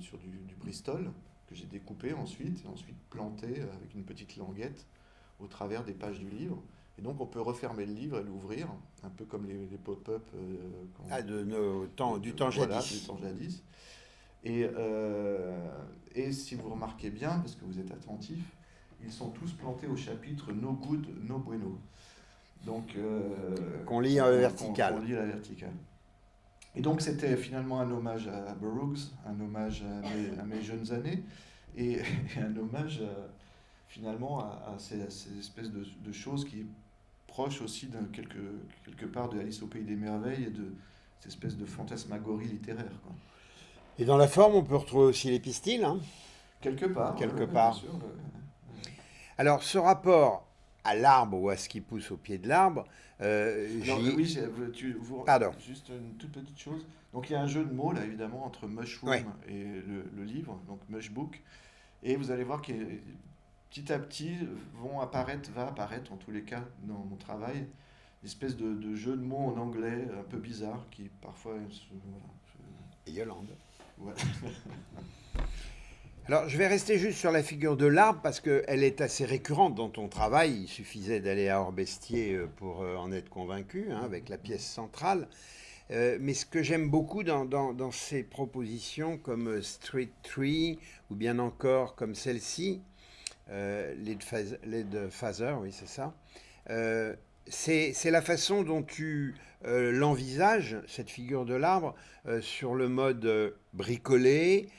sur du Bristol, que j'ai découpé ensuite, et ensuite plantés avec une petite languette au travers des pages du livre. Et donc, on peut refermer le livre et l'ouvrir, un peu comme les pop-up du temps jadis. Et si vous remarquez bien, parce que vous êtes attentif, ils sont tous plantés au chapitre No Good, No Bueno. Donc, qu'on lit à la verticale. Qu'on lit à la verticale. Et donc, c'était finalement un hommage à Burroughs, un hommage à mes jeunes années, et un hommage finalement à ces espèces de choses qui est proche aussi quelque part de Alice au Pays des Merveilles et de cette espèce de fantasmagorie littéraire, quoi. Et dans la forme, on peut retrouver aussi les pistils, hein. Quelque part. Bien sûr. Alors, ce rapport à l'arbre ou à ce qui pousse au pied de l'arbre... Pardon. Juste une toute petite chose. Donc, il y a un jeu de mots, là, évidemment, entre mushroom et le livre, donc mushbook. Et vous allez voir que petit à petit va apparaître, en tous les cas, dans mon travail, une espèce de jeu de mots en anglais un peu bizarre qui, parfois... Et Yolande. Ouais. Alors, je vais rester juste sur la figure de l'arbre parce qu'elle est assez récurrente dans ton travail. Il suffisait d'aller à Orbestier pour en être convaincu, hein, avec la pièce centrale. Mais ce que j'aime beaucoup dans ces propositions comme Street Tree ou bien encore comme celle-ci, Lead Father, oui, c'est ça. C'est la façon dont tu l'envisages, cette figure de l'arbre, sur le mode bricolé,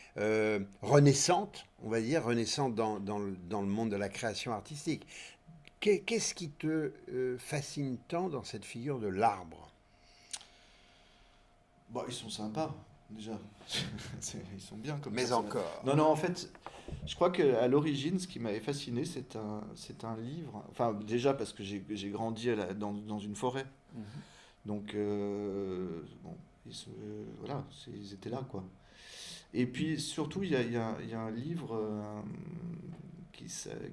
renaissante, on va dire, renaissante dans le monde de la création artistique. Qu'est-ce qui te fascine tant dans cette figure de l'arbre? Bon, ils sont sympas, déjà. Ils sont bien comme ça. Mais encore. Non, en fait, je crois qu'à l'origine, ce qui m'avait fasciné, c'est un livre. Enfin, déjà parce que j'ai grandi dans une forêt. Donc, bon, ils étaient là, quoi. Et puis, surtout, il y a un livre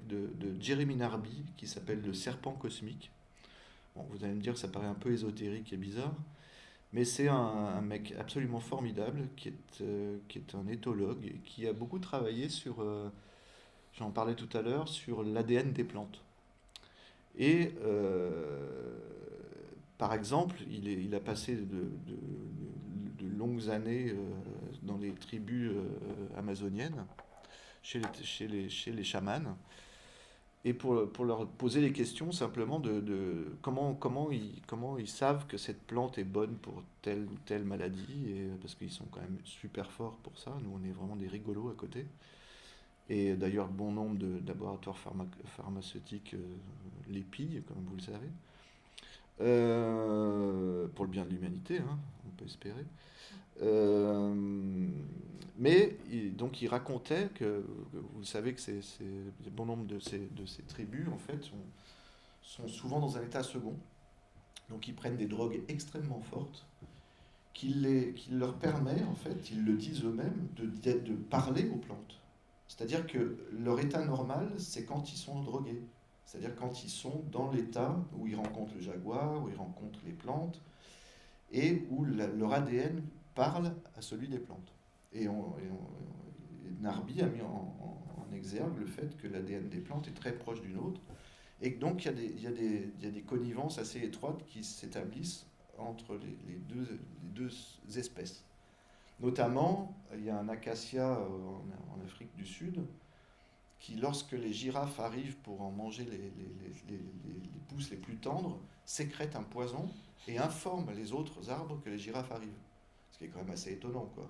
de Jeremy Narby qui s'appelle Le Serpent Cosmique. Bon, vous allez me dire que ça paraît un peu ésotérique et bizarre. Mais c'est un mec absolument formidable qui est un éthologue et qui a beaucoup travaillé sur, j'en parlais tout à l'heure, sur l'ADN des plantes. Et par exemple, il a passé de longues années dans les tribus amazoniennes, chez les chamans, et pour leur poser les questions simplement de comment ils savent que cette plante est bonne pour telle ou telle maladie, et, parce qu'ils sont quand même super forts pour ça. Nous, on est vraiment des rigolos à côté. Et d'ailleurs, bon nombre de laboratoires pharmaceutiques les pillent, comme vous le savez. Pour le bien de l'humanité, hein, on peut espérer. Mais donc il racontait que vous savez que bon nombre de ces tribus en fait sont souvent dans un état second. Donc ils prennent des drogues extrêmement fortes qui leur permet, en fait, ils le disent eux-mêmes, de parler aux plantes. C'est-à-dire que leur état normal, c'est quand ils sont drogués. C'est-à-dire quand ils sont dans l'état où ils rencontrent le jaguar, où ils rencontrent les plantes, et où leur ADN parle à celui des plantes. Et Narby a mis en exergue le fait que l'ADN des plantes est très proche du nôtre, et que donc il y a des connivences assez étroites qui s'établissent entre les deux espèces. Notamment, il y a un acacia en Afrique du Sud qui, lorsque les girafes arrivent pour en manger les pousses les plus tendres, sécrète un poison et informe les autres arbres que les girafes arrivent. Ce qui est quand même assez étonnant, quoi.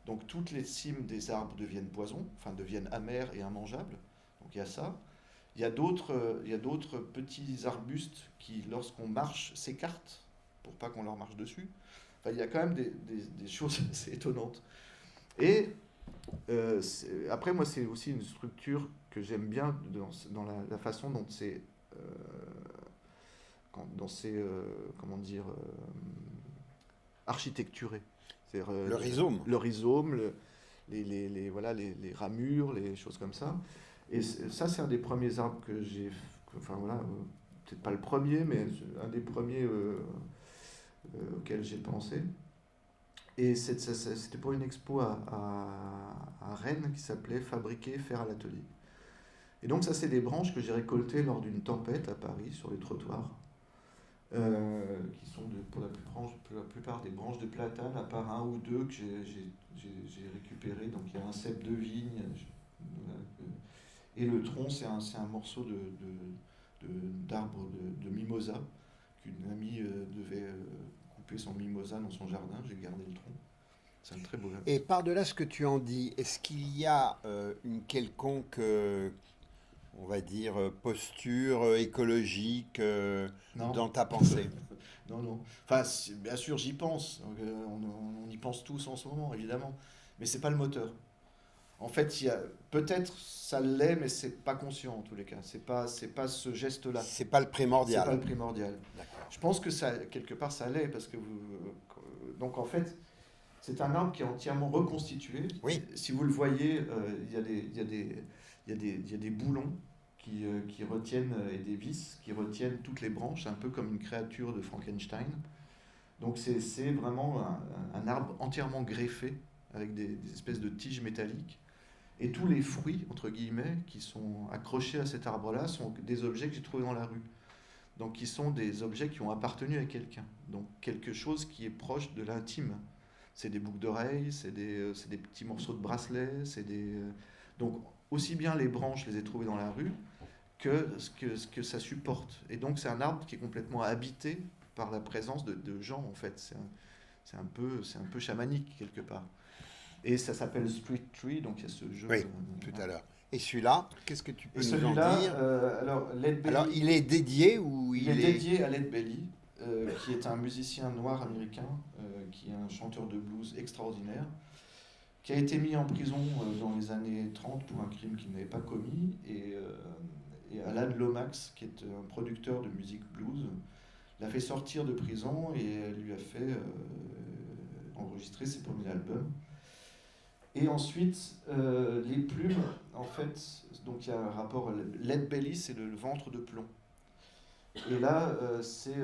Donc toutes les cimes des arbres deviennent poison, enfin deviennent amères et immangeables. Donc il y a ça. Il y a d'autres petits arbustes qui, lorsqu'on marche, s'écartent pour pas qu'on leur marche dessus. Enfin, il y a quand même des choses assez étonnantes. Et après, moi, c'est aussi une structure que j'aime bien dans la façon dont comment dire, architecturé. Le rhizome. Le rhizome, les ramures, les choses comme ça. Et ça, c'est un des premiers arbres que j'ai... Enfin voilà, peut-être pas le premier, mais un des premiers auxquels j'ai pensé. Et c'était pour une expo à Rennes qui s'appelait « Fabriquer, faire à l'atelier ». Et donc ça, c'est des branches que j'ai récoltées lors d'une tempête à Paris, sur les trottoirs, qui sont pour la plupart des branches de platane, à part un ou deux que j'ai récupérés. Donc il y a un cep de vigne, et le tronc, c'est un morceau d'arbre de mimosa, qu'une amie devait couper son mimosa dans son jardin. J'ai gardé le tronc. C'est un très beau arbre. Et par-delà ce que tu en dis, est-ce qu'il y a une quelconque... on va dire, posture écologique dans ta pensée? Non, non. Enfin, bien sûr, j'y pense. On y pense tous en ce moment, évidemment. Mais c'est pas le moteur. En fait, peut-être ça l'est, mais c'est pas conscient en tous les cas. C'est pas ce geste-là. C'est pas le primordial. C'est pas le primordial. Je pense que ça, quelque part, ça l'est parce que donc en fait, c'est un arbre qui est entièrement reconstitué. Oui. Si vous le voyez, il y a des boulons qui retiennent, et des vis qui retiennent toutes les branches, un peu comme une créature de Frankenstein. Donc c'est vraiment un arbre entièrement greffé, avec des espèces de tiges métalliques. Et tous les fruits, entre guillemets, qui sont accrochés à cet arbre-là, sont des objets que j'ai trouvés dans la rue. Donc qui sont des objets qui ont appartenu à quelqu'un. Donc quelque chose qui est proche de l'intime. C'est des boucles d'oreilles, c'est des petits morceaux de bracelets, donc aussi bien les branches, je les ai trouvées dans la rue, que ce que ça supporte. Et donc c'est un arbre qui est complètement habité par la présence de gens, en fait. C'est un peu chamanique, quelque part. Et ça s'appelle Street Tree, donc il y a ce jeu. Oui, tout à l'heure. Et celui-là, qu'est-ce que tu peux nous en dire? Alors, Lead Belly, alors, il est dédié ou il est dédié à Lead Belly, qui est un musicien noir américain, qui est un chanteur de blues extraordinaire, qui a été mis en prison dans les années 30 pour un crime qu'il n'avait pas commis. Et Alan Lomax, qui est un producteur de musique blues, l'a fait sortir de prison et lui a fait enregistrer ses premiers albums. Et ensuite, les plumes, en fait, donc il y a un rapport, Lead Belly, c'est le ventre de plomb. Et là, c'est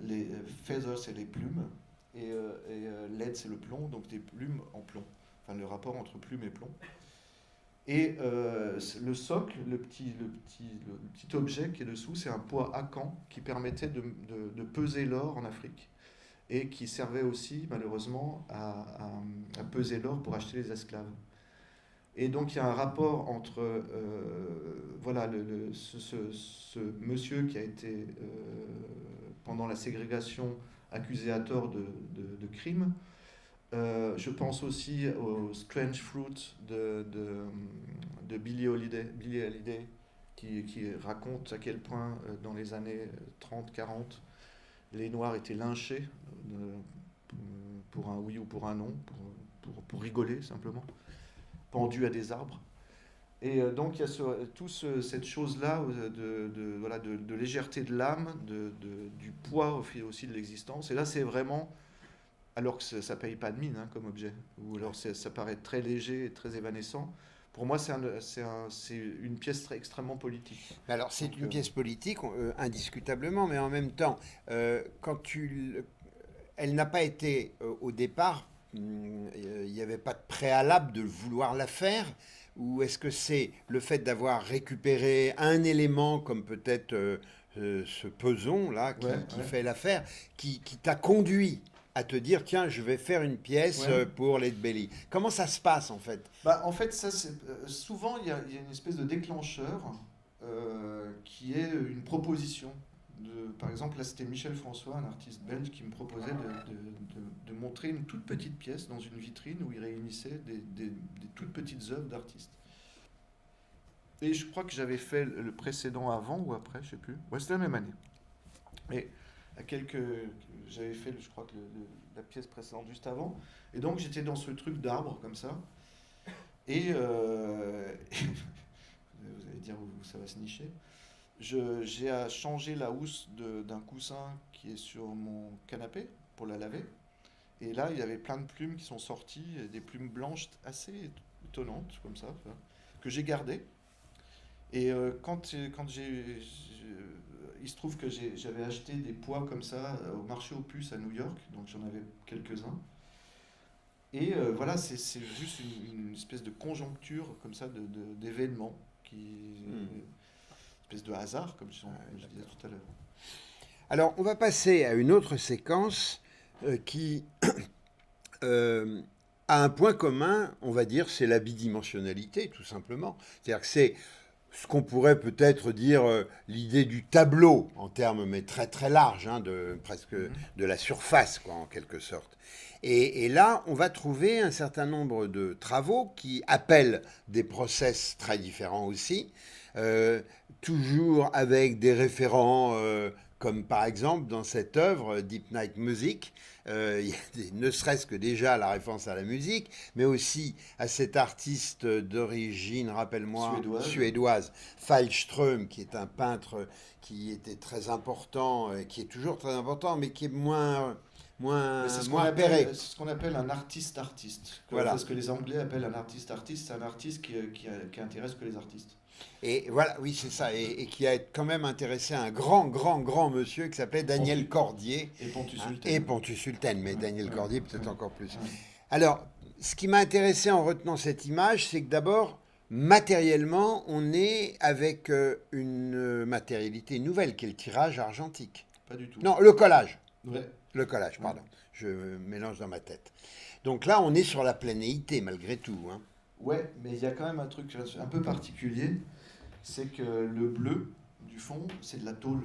les feathers, c'est les plumes, et lead, c'est le plomb, donc des plumes en plomb. Enfin, le rapport entre plume et plomb. Et le socle, le petit objet qui est dessous, c'est un poids à Caen qui permettait de peser l'or en Afrique et qui servait aussi, malheureusement, à peser l'or pour acheter les esclaves. Et donc il y a un rapport entre voilà, ce monsieur qui a été, pendant la ségrégation, accusé à tort de crime. Je pense aussi au Strange Fruit de Billie Holiday, qui raconte à quel point, dans les années 30-40, les Noirs étaient lynchés pour un oui ou pour un non, pour rigoler simplement, pendus à des arbres. Et donc il y a cette chose-là de légèreté de l'âme, du poids aussi de l'existence. Et là, c'est vraiment, alors que ça ne paye pas de mine comme objet, ou alors ça paraît très léger et très évanescent. Pour moi, c'est une pièce extrêmement politique. Alors, c'est une pièce politique, indiscutablement, mais en même temps, elle n'a pas été, au départ, il n'y avait pas de préalable de vouloir la faire, ou est-ce que c'est le fait d'avoir récupéré un élément, comme peut-être ce peson-là, qui fait l'affaire, qui t'a conduit à te dire, tiens, je vais faire une pièce pour Lead Belly. Comment ça se passe, en fait? En fait, souvent, il y a une espèce de déclencheur qui est une proposition. Par exemple, là, c'était Michel François, un artiste belge, qui me proposait de montrer une toute petite pièce dans une vitrine où il réunissait des toutes petites œuvres d'artistes. Et je crois que j'avais fait le précédent avant ou après, je ne sais plus. Ouais, c'était la même année. Et j'avais fait, je crois que la pièce précédente juste avant. Et donc, j'étais dans ce truc d'arbre, comme ça. Et vous allez dire où ça va se nicher. J'ai changé la housse d'un coussin qui est sur mon canapé pour la laver. Et là, il y avait plein de plumes qui sont sorties, des plumes blanches assez étonnantes, comme ça, que j'ai gardées. Et quand il se trouve que j'avais acheté des pois comme ça au marché aux puces à New York, donc j'en avais quelques-uns. Et voilà, c'est juste une espèce de conjoncture comme ça d'événements, une espèce de hasard, comme je disais tout à l'heure. Alors, on va passer à une autre séquence qui a un point commun, on va dire, c'est la bidimensionnalité, tout simplement. C'est-à-dire que c'est ce qu'on pourrait peut-être dire l'idée du tableau, en termes mais très très larges, hein, presque de la surface, quoi, en quelque sorte. Et là, on va trouver un certain nombre de travaux qui appellent des process très différents aussi, toujours avec des référents comme par exemple dans cette œuvre Deep Night Music, il y a ne serait-ce que déjà la référence à la musique, mais aussi à cet artiste d'origine, rappelle-moi, suédoise, Fallström, qui est un peintre qui était très important, qui est toujours très important, mais qui est moins repéré. C'est ce qu'on appelle un artiste-artiste. Voilà. Ce que les Anglais appellent un artiste-artiste, c'est un artiste qui intéresse que les artistes. Et voilà, oui, c'est ça, et qui a quand même intéressé un grand monsieur qui s'appelait Daniel Cordier. Et Pontus Hulten. Et Pontus Hulten, mais Daniel Cordier peut-être encore plus. Alors, ce qui m'a intéressé en retenant cette image, c'est que d'abord, matériellement, on est avec une matérialité nouvelle, qui est le tirage argentique. Pas du tout. Non, le collage. Ouais. Le collage, pardon. Je mélange dans ma tête. Donc là, on est sur la planéité, malgré tout. Hein. Ouais, mais il y a quand même un truc un peu particulier, c'est que le bleu du fond, c'est de la tôle.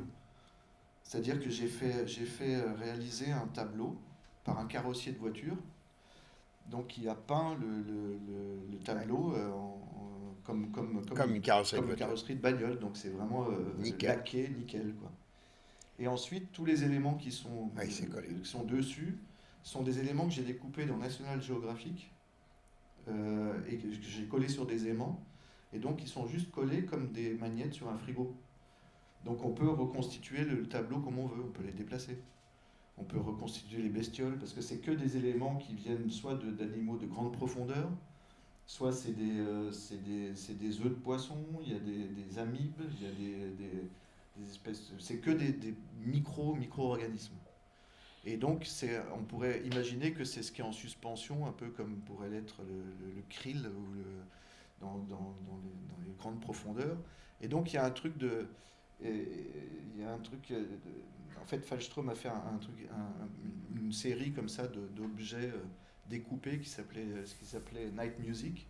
C'est-à-dire que j'ai fait réaliser un tableau par un carrossier de voiture, donc il a peint le tableau comme une carrosserie de bagnole, donc c'est vraiment laqué, nickel, quoi. Et ensuite, tous les éléments qui sont dessus sont des éléments que j'ai découpés dans National Geographic et que j'ai collés sur des aimants. Et donc, ils sont juste collés comme des magnettes sur un frigo. Donc, on peut reconstituer le tableau comme on veut, on peut les déplacer. On peut reconstituer les bestioles, parce que c'est que des éléments qui viennent soit d'animaux de grande profondeur, soit c'est des œufs de poisson, il y a des amibes, il y a des espèces... C'est que des micro-organismes. Et donc, on pourrait imaginer que c'est ce qui est en suspension, un peu comme pourrait l'être le krill ou dans les grandes profondeurs. Et donc, il y a un truc en fait, Fallström a fait une série comme ça d'objets découpés qui s'appelait Night Music.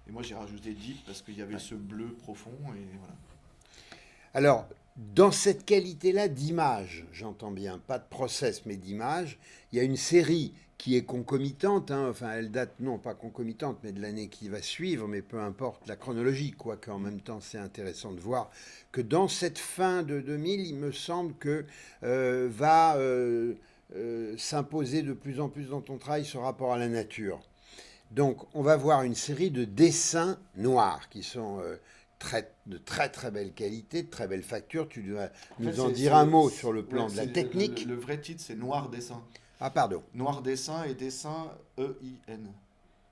Et moi, j'ai rajouté Deep parce qu'il y avait ce bleu profond et voilà. Alors, dans cette qualité-là d'image, j'entends bien, pas de process, mais d'image, il y a une série qui est concomitante, hein, enfin elle date, non pas concomitante, mais de l'année qui va suivre, mais peu importe la chronologie, quoique en même temps c'est intéressant de voir que dans cette fin de 2000, il me semble que va s'imposer de plus en plus dans ton travail ce rapport à la nature. Donc on va voir une série de dessins noirs qui sont... de très très belle qualité, de très belle facture. Tu dois nous en dire un mot sur le plan de la technique. Le vrai titre, c'est Noir Dessin. Ah, pardon. Noir Dessin et Dessin E-I-N.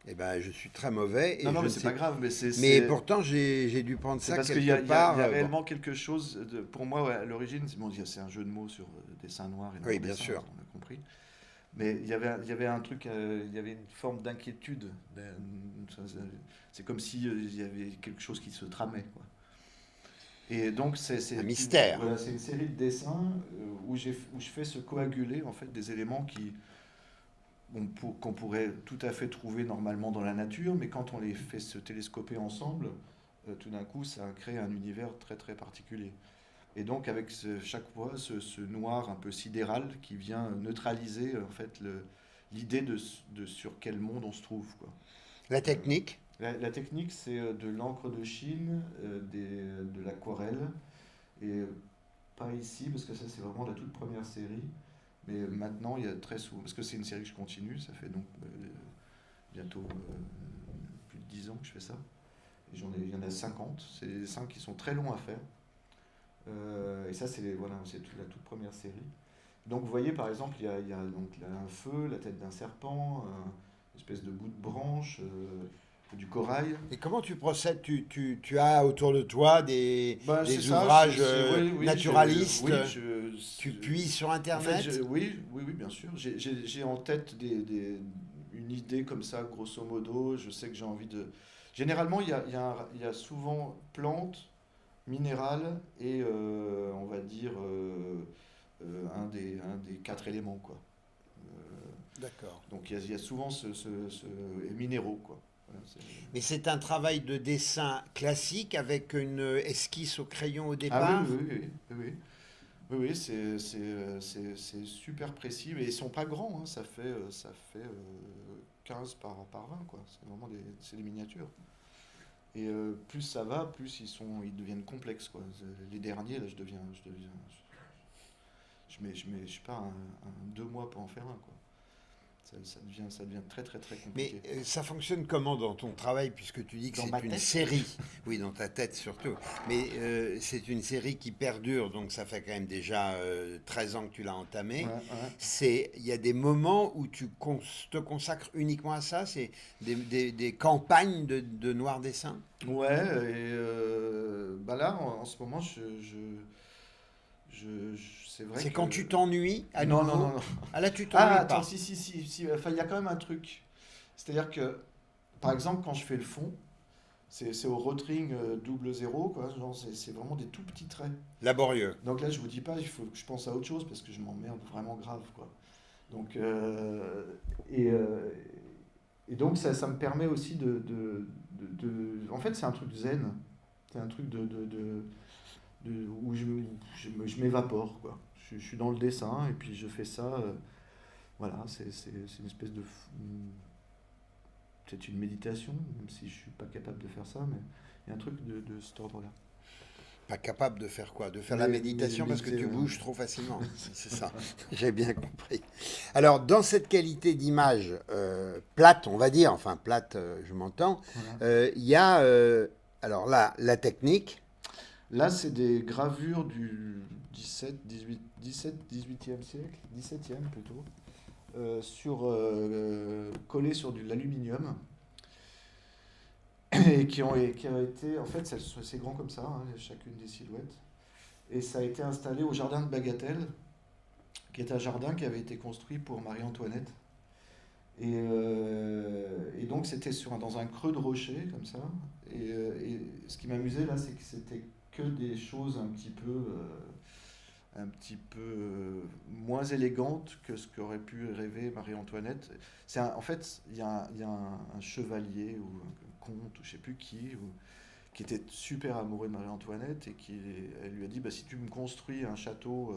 Eh bien, je suis très mauvais. Et non, mais c'est pas grave. Mais pourtant, j'ai dû prendre ça quelque part. Il y a réellement quelque chose. Pour moi, à l'origine, c'est un jeu de mots sur dessin noir et noir. Oui, bien sûr. On a compris. Mais il y avait un truc, il y avait une forme d'inquiétude. C'est comme s'il y avait quelque chose qui se tramait, quoi. Et donc c'est un mystère. Voilà, c'est une série de dessins où je fais se coaguler en fait des éléments qu'on pourrait tout à fait trouver normalement dans la nature, mais quand on les fait se télescoper ensemble, tout d'un coup ça crée un univers très très particulier. Et donc avec chaque fois ce noir un peu sidéral qui vient neutraliser en fait l'idée de sur quel monde on se trouve, quoi. La technique? La technique, c'est de l'encre de Chine, de l'aquarelle, et pas ici, parce que ça c'est vraiment la toute première série, mais maintenant il y a très souvent, parce que c'est une série que je continue, ça fait donc bientôt plus de 10 ans que je fais ça, et il y en a 50, c'est des dessins qui sont très longs à faire, et ça c'est la toute première série. Donc vous voyez par exemple, il y a donc là, un feu, la tête d'un serpent, une espèce de bout de branche, du corail. Et comment tu procèdes? Tu as autour de toi des ouvrages naturalistes? Tu puises sur Internet? En fait, oui, bien sûr. J'ai en tête une idée comme ça, grosso modo. Je sais que j'ai envie de... Généralement, il y a souvent plantes, minérales et, on va dire, un des 4 éléments, quoi. D'accord. Donc il y a souvent et minéraux, quoi. Voilà, mais c'est un travail de dessin classique avec une esquisse au crayon au départ? Oui, c'est super précis, mais ils sont pas grands, hein, ça fait 15 par 20, quoi. C'est vraiment des miniatures. Et plus ça va, plus ils deviennent complexes, quoi. Les derniers, là, je sais pas, 2 mois pour en faire un, quoi. Ça devient très très très compliqué. Mais ça fonctionne comment dans ton travail, puisque tu dis que c'est une série? Oui, dans ta tête surtout. Mais c'est une série qui perdure, donc ça fait quand même déjà 13 ans que tu l'as entamée. Il y a des moments où tu te consacres uniquement à ça? C'est des campagnes de noir dessin? Ouais, et bah là, en ce moment, c'est vrai c'est que... quand tu t'ennuies à Non, nouveau? non. Ah là, tu t'ennuies pas. Attends, si. Enfin, il y a quand même un truc. C'est-à-dire que, par exemple, quand je fais le fond, c'est au Rotring 00, quoi. Genre, c'est vraiment des tout petits traits. Laborieux. Donc là, je vous dis pas, il faut que je pense à autre chose parce que je m'emmerde vraiment grave, quoi. Donc, et donc, ça me permet aussi En fait, c'est un truc zen. C'est un truc où je m'évapore, quoi. Je suis dans le dessin et puis je fais ça. Voilà, c'est une espèce de... C'est une méditation, même si je suis pas capable de faire ça, mais il y a un truc de cet ordre-là. Pas capable de faire quoi? De faire la méditation parce que tu bouges trop facilement. C'est ça, j'ai bien compris. Alors, dans cette qualité d'image plate, on va dire, enfin plate, je m'entends, il y a, alors là, la technique. Là, c'est des gravures du 18e siècle, 17e plutôt, collées sur de l'aluminium, et qui ont été, en fait, c'est grand comme ça, hein, chacune des silhouettes, et ça a été installé au jardin de Bagatelle, qui est un jardin qui avait été construit pour Marie-Antoinette. Et donc, c'était dans un creux de rocher, comme ça, et ce qui m'amusait là, c'est que c'était que des choses un petit peu moins élégantes que ce qu'aurait pu rêver Marie-Antoinette. En fait, il y a un chevalier ou un comte ou je sais plus qui était super amoureux de Marie-Antoinette et elle lui a dit bah, si tu me construis un château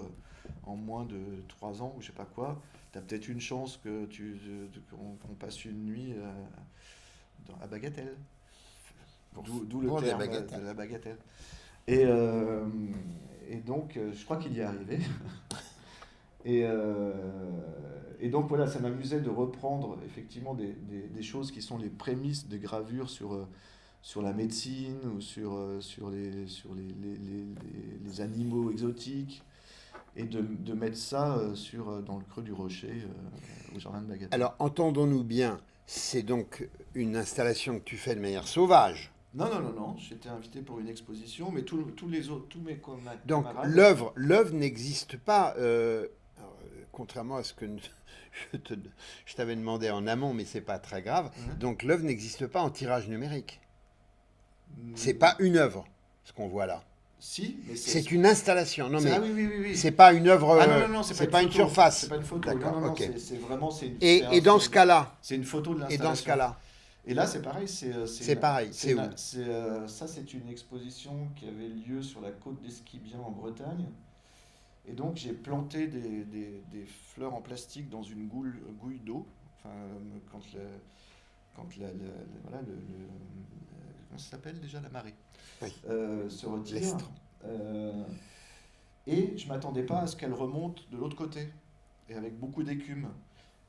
en moins de 3 ans ou je sais pas quoi, tu as peut-être une chance qu'on passe une nuit à Bagatelle. D'où le terme de la bagatelle. Et donc, je crois qu'il y est arrivé. Et donc, voilà, ça m'amusait de reprendre effectivement des choses qui sont les prémices des gravures sur la médecine ou sur les animaux exotiques et de mettre ça dans le creux du rocher au jardin de Bagatelle. Alors, entendons-nous bien, c'est donc une installation que tu fais de manière sauvage? Non, j'étais invité pour une exposition, mais tous mes camarades... Donc l'œuvre n'existe pas, contrairement à ce que je t'avais demandé en amont, mais c'est pas très grave. Donc l'œuvre n'existe pas en tirage numérique. C'est pas une œuvre, ce qu'on voit là. Si, mais c'est une installation. Non, mais oui. C'est pas une œuvre. Non, c'est pas une surface. C'est pas une photo. D'accord, non, ok. C'est vraiment... Et dans ce cas-là. C'est une photo de l'installation. Et dans ce cas-là. Et là, c'est pareil. C'est pareil. C'est où? Ça, c'est une exposition qui avait lieu sur la côte d'Esquibien en Bretagne. Et donc, j'ai planté des fleurs en plastique dans une gouille d'eau. Enfin, comment ça s'appelle déjà, la marée se retire. Et je ne m'attendais pas à ce qu'elle remonte de l'autre côté, et avec beaucoup d'écume.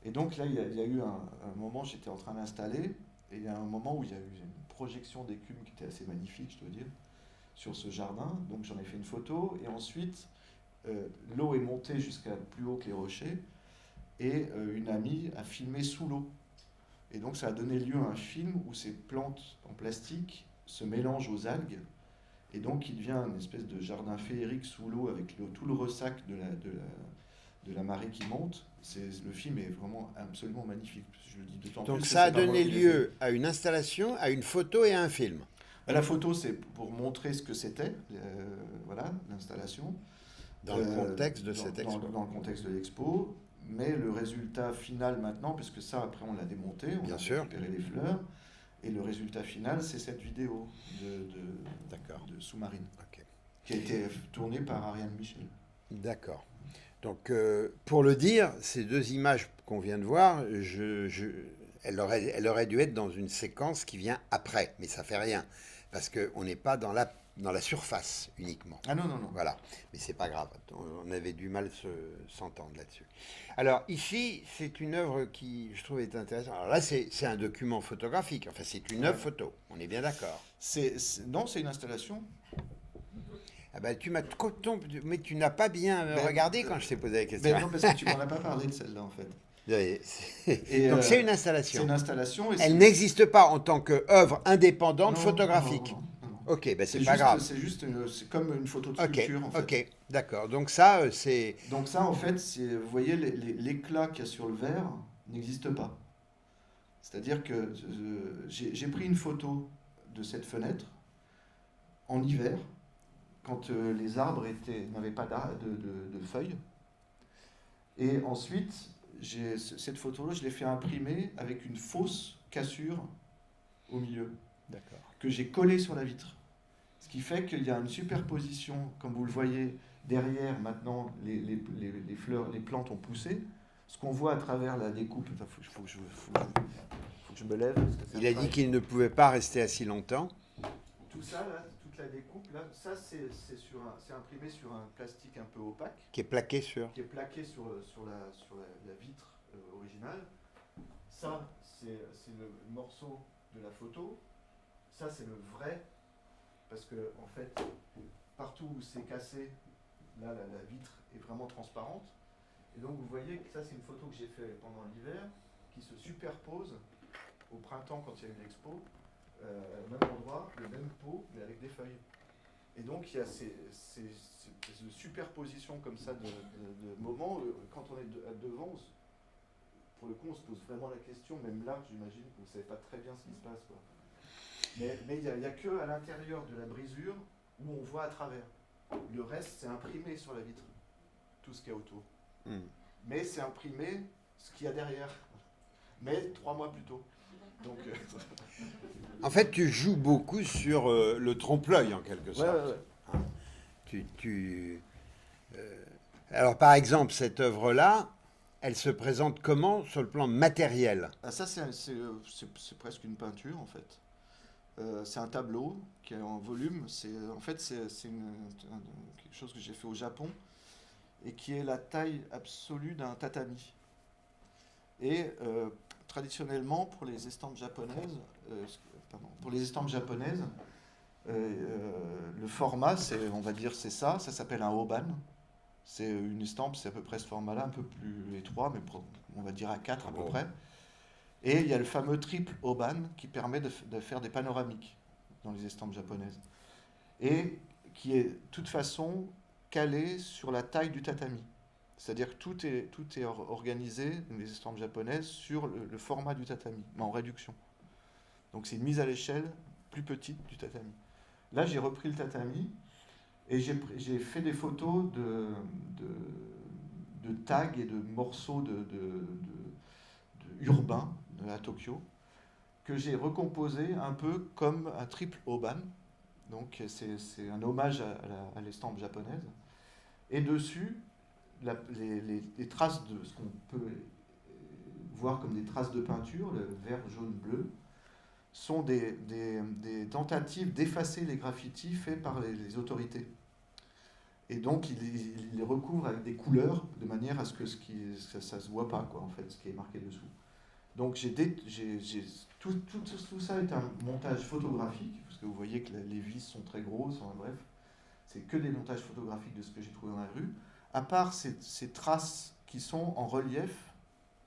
Et donc là, il y a eu un moment, j'étais en train d'installer, et il y a un moment où il y a eu une projection d'écume qui était assez magnifique, je dois dire, sur ce jardin. Donc j'en ai fait une photo, et ensuite, l'eau est montée jusqu'à plus haut que les rochers, et une amie a filmé sous l'eau. Et donc ça a donné lieu à un film où ces plantes en plastique se mélangent aux algues, et donc il devient une espèce de jardin féerique sous l'eau avec tout le ressac de la marée qui monte. Le film est vraiment absolument magnifique. Je le dis d'autant donc plus ça a donné lieu à une installation, à une photo et à un film. La photo, c'est pour montrer ce que c'était, voilà, l'installation. Dans le contexte de cette expo. Dans le contexte de l'expo. Mais le résultat final maintenant, puisque ça, après, on l'a démonté, on a récupéré les fleurs, et le résultat final, c'est cette vidéo de sous-marine, qui a été tournée par Ariane Michel. D'accord. Donc, pour le dire, ces deux images qu'on vient de voir, elle aurait dû être dans une séquence qui vient après, mais ça fait rien, parce qu'on n'est pas dans la surface uniquement. Ah non, non, non. Voilà, mais c'est pas grave, on avait du mal s'entendre là-dessus. Alors ici, c'est une œuvre qui, je trouve, est intéressante. Alors là, c'est un document photographique, enfin c'est une œuvre photo, on est bien d'accord. Non, c'est une installation. Ah ben, mais tu n'as pas bien regardé quand je t'ai posé la question. Ben non, parce que tu m'en as pas parlé de celle-là, en fait. Donc c'est une installation. C'est une installation. Elle n'existe pas en tant qu'œuvre indépendante photographique. Non. Ok, ben c'est pas grave. C'est comme une photo de sculpture, en fait. Ok, d'accord. Donc ça, c'est... Donc ça, en fait, vous voyez, l'éclat qu'il y a sur le verre n'existe pas. C'est-à-dire que j'ai pris une photo de cette fenêtre en hiver, quand les arbres n'avaient pas de feuilles. Et ensuite, cette photo-là, je l'ai fait imprimer avec une fausse cassure au milieu, que j'ai collée sur la vitre. Ce qui fait qu'il y a une superposition, comme vous le voyez, derrière, maintenant, les fleurs, les plantes ont poussé. Ce qu'on voit à travers la découpe, il faut que je me lève. Il a dit qu'il ne pouvait pas rester assis longtemps. Tout ça, là, toute la découpe, là, ça, c'est imprimé sur un plastique un peu opaque. Qui est plaqué sur la vitre originale. Ça, c'est le morceau de la photo. Ça, c'est le vrai. Parce que, en fait, partout où c'est cassé, là, la vitre est vraiment transparente. Et donc, vous voyez que ça, c'est une photo que j'ai faite pendant l'hiver, qui se superpose au printemps, quand il y a une expo, au même endroit, le même pot, mais avec des feuilles. Et donc, il y a ces superpositions comme ça de moments. Quand on est devant, pour le coup, on se pose vraiment la question, même là, j'imagine que vous ne savez pas très bien ce qui se passe, quoi. Mais il n'y a que à l'intérieur de la brisure où on voit à travers. Le reste, c'est imprimé sur la vitre, tout ce qu'il y a autour. Mais c'est imprimé ce qu'il y a derrière, mais 3 mois plus tôt. Donc, en fait, tu joues beaucoup sur le trompe-l'œil, en quelque sorte. Ouais. Alors, par exemple, cette œuvre-là, elle se présente comment sur le plan matériel? Ça, c'est presque une peinture, en fait. C'est un tableau qui est en volume. En fait, c'est quelque chose que j'ai fait au Japon et qui est la taille absolue d'un tatami. Et traditionnellement, pour les estampes japonaises, le format, on va dire, ça s'appelle un oban. C'est une estampe, c'est à peu près ce format-là, un peu plus étroit, mais on va dire à 4 à peu près. Et il y a le fameux triple oban qui permet de faire des panoramiques dans les estampes japonaises. Et qui est de toute façon calé sur la taille du tatami. C'est-à-dire que tout est organisé dans les estampes japonaises sur le format du tatami, mais en réduction. Donc c'est une mise à l'échelle plus petite du tatami. Là, j'ai repris le tatami et j'ai fait des photos de tags et de morceaux urbains à Tokyo, que j'ai recomposé un peu comme un triple oban. Donc c'est un hommage à l'estampe japonaise. Et dessus, les traces de ce qu'on peut voir comme des traces de peinture, le vert, jaune, bleu, sont des tentatives d'effacer les graffitis faits par les autorités. Et donc, il les recouvre avec des couleurs de manière à ce que ça ne se voit pas, quoi, en fait, ce qui est marqué dessous. Donc, tout ça est un montage photographique, parce que vous voyez que les vis sont très grosses, bref. C'est que des montages photographiques de ce que j'ai trouvé dans la rue, à part ces traces qui sont en relief.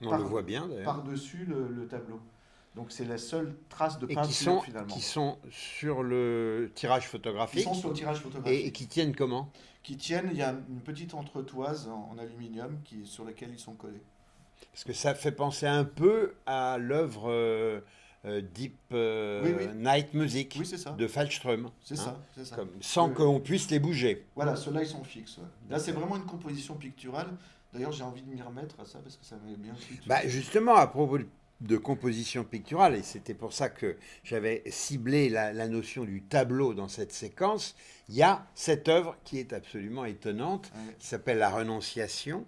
On le voit bien d'ailleurs. Par-dessus le tableau. Donc c'est la seule trace de peinture finalement. Qui sont sur le tirage photographique. Ils sont sur le tirage photographique. Et qui tiennent comment? Qui tiennent, il y a une petite entretoise en aluminium sur laquelle ils sont collés. Parce que ça fait penser un peu à l'œuvre Deep Night Music de Fallström. C'est ça. Sans qu'on puisse les bouger. Voilà, ceux-là ils sont fixes. Ouais. Là c'est vraiment une composition picturale. D'ailleurs j'ai envie de m'y remettre à ça parce que ça m'avait bien plu. Justement, à propos de composition picturale, et c'était pour ça que j'avais ciblé la notion du tableau dans cette séquence, il y a cette œuvre qui est absolument étonnante, qui s'appelle La Renonciation,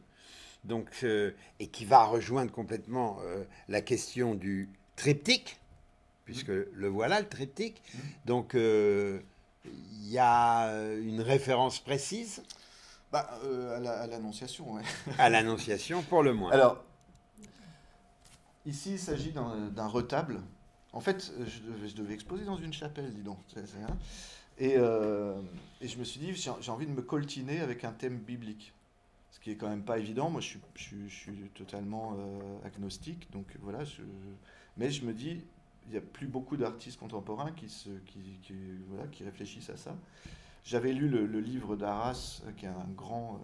donc, et qui va rejoindre complètement la question du triptyque, puisque le voilà, le triptyque. Donc, il y a une référence précise à l'Annonciation, ouais. À l'Annonciation, pour le moins. Alors, ici, il s'agit d'un retable. En fait, je devais exposer dans une chapelle, dis donc. Et je me suis dit, j'ai envie de me coltiner avec un thème biblique. Ce qui est quand même pas évident. Moi, je suis totalement agnostique. Donc voilà. Mais je me dis, il n'y a plus beaucoup d'artistes contemporains qui réfléchissent à ça. J'avais lu le livre d'Arras, qui est un grand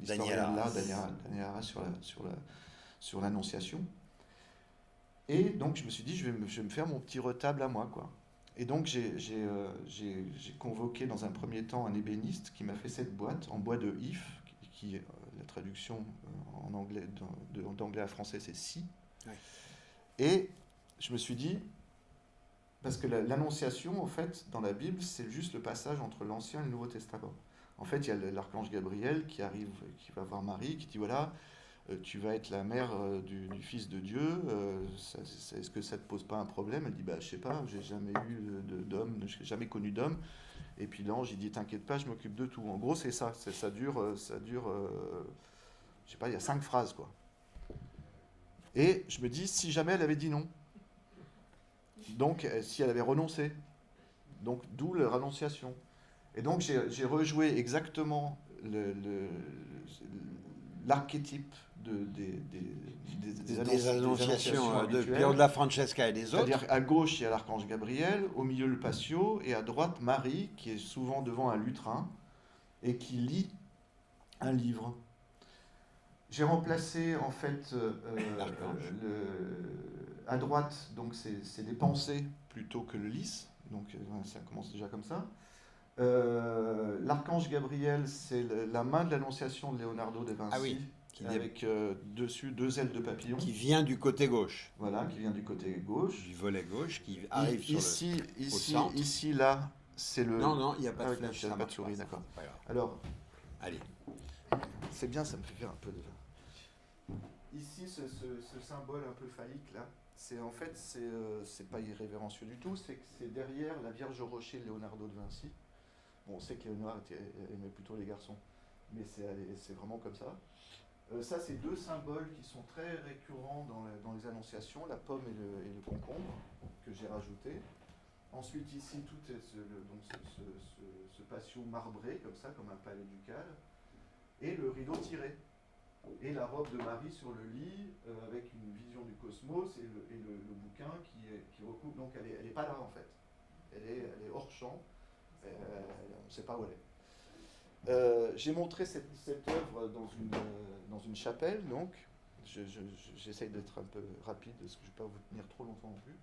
historien de l'art, Daniel Arras, sur l'Annonciation. Et donc, je me suis dit, je vais me faire mon petit retable à moi, quoi. Et donc, j'ai convoqué dans un premier temps un ébéniste qui m'a fait cette boîte en bois de if, qui la traduction en anglais, d'anglais à français, c'est si. Oui. Et je me suis dit, parce que l'Annonciation, en fait, dans la Bible, c'est juste le passage entre l'Ancien et le Nouveau Testament. En fait, il y a l'archange Gabriel qui arrive, qui va voir Marie, qui dit, voilà, tu vas être la mère du Fils de Dieu, est-ce que ça ne te pose pas un problème? Elle dit, je sais pas, j'ai jamais eu d'homme, je n'ai jamais connu d'homme. Et puis l'ange, il dit, t'inquiète pas, je m'occupe de tout. En gros, c'est ça, ça dure, je sais pas, il y a 5 phrases, quoi. Et je me dis, si jamais elle avait dit non, donc si elle avait renoncé, donc d'où la renonciation. Et donc j'ai rejoué exactement l'archétype des annonciations de Piero della Francesca et des autres. C'est-à-dire à gauche, il y a l'archange Gabriel, au milieu le Passio, et à droite Marie, qui est souvent devant un lutrin, et qui lit un livre. J'ai remplacé en fait à droite, donc c'est des pensées plutôt que le lys, donc ça commence déjà comme ça. L'archange Gabriel, c'est la main de l'Annonciation de Leonardo da Vinci. Ah oui. Avec dessus 2 ailes de papillon. Qui vient du côté gauche. Voilà, qui vient du côté gauche. Du volet gauche, qui arrive au centre. Ici, là, c'est le... Non, il n'y a pas de flèche. Il n'y a pas de souris, d'accord. Alors, allez. C'est bien, ça me fait faire un peu de... Ici, ce symbole un peu phallique, là, en fait, c'est pas irrévérencieux du tout, c'est derrière la Vierge au rocher de Leonardo da Vinci. Bon, on sait que Léonard aimait plutôt les garçons, mais c'est vraiment comme ça. Ça, c'est 2 symboles qui sont très récurrents dans les Annonciations, la pomme et le concombre, que j'ai rajouté. Ensuite, ici, tout est ce patio marbré, comme ça, comme un palais ducal, et le rideau tiré. Et la robe de Marie sur le lit, avec une vision du cosmos, et le bouquin qui recoupe. Donc, elle n'est pas là, en fait. Elle est hors champ. On ne sait pas où elle est. J'ai montré cette œuvre dans une chapelle, donc j'essaye d'être un peu rapide parce que je ne vais pas vous tenir trop longtemps non plus.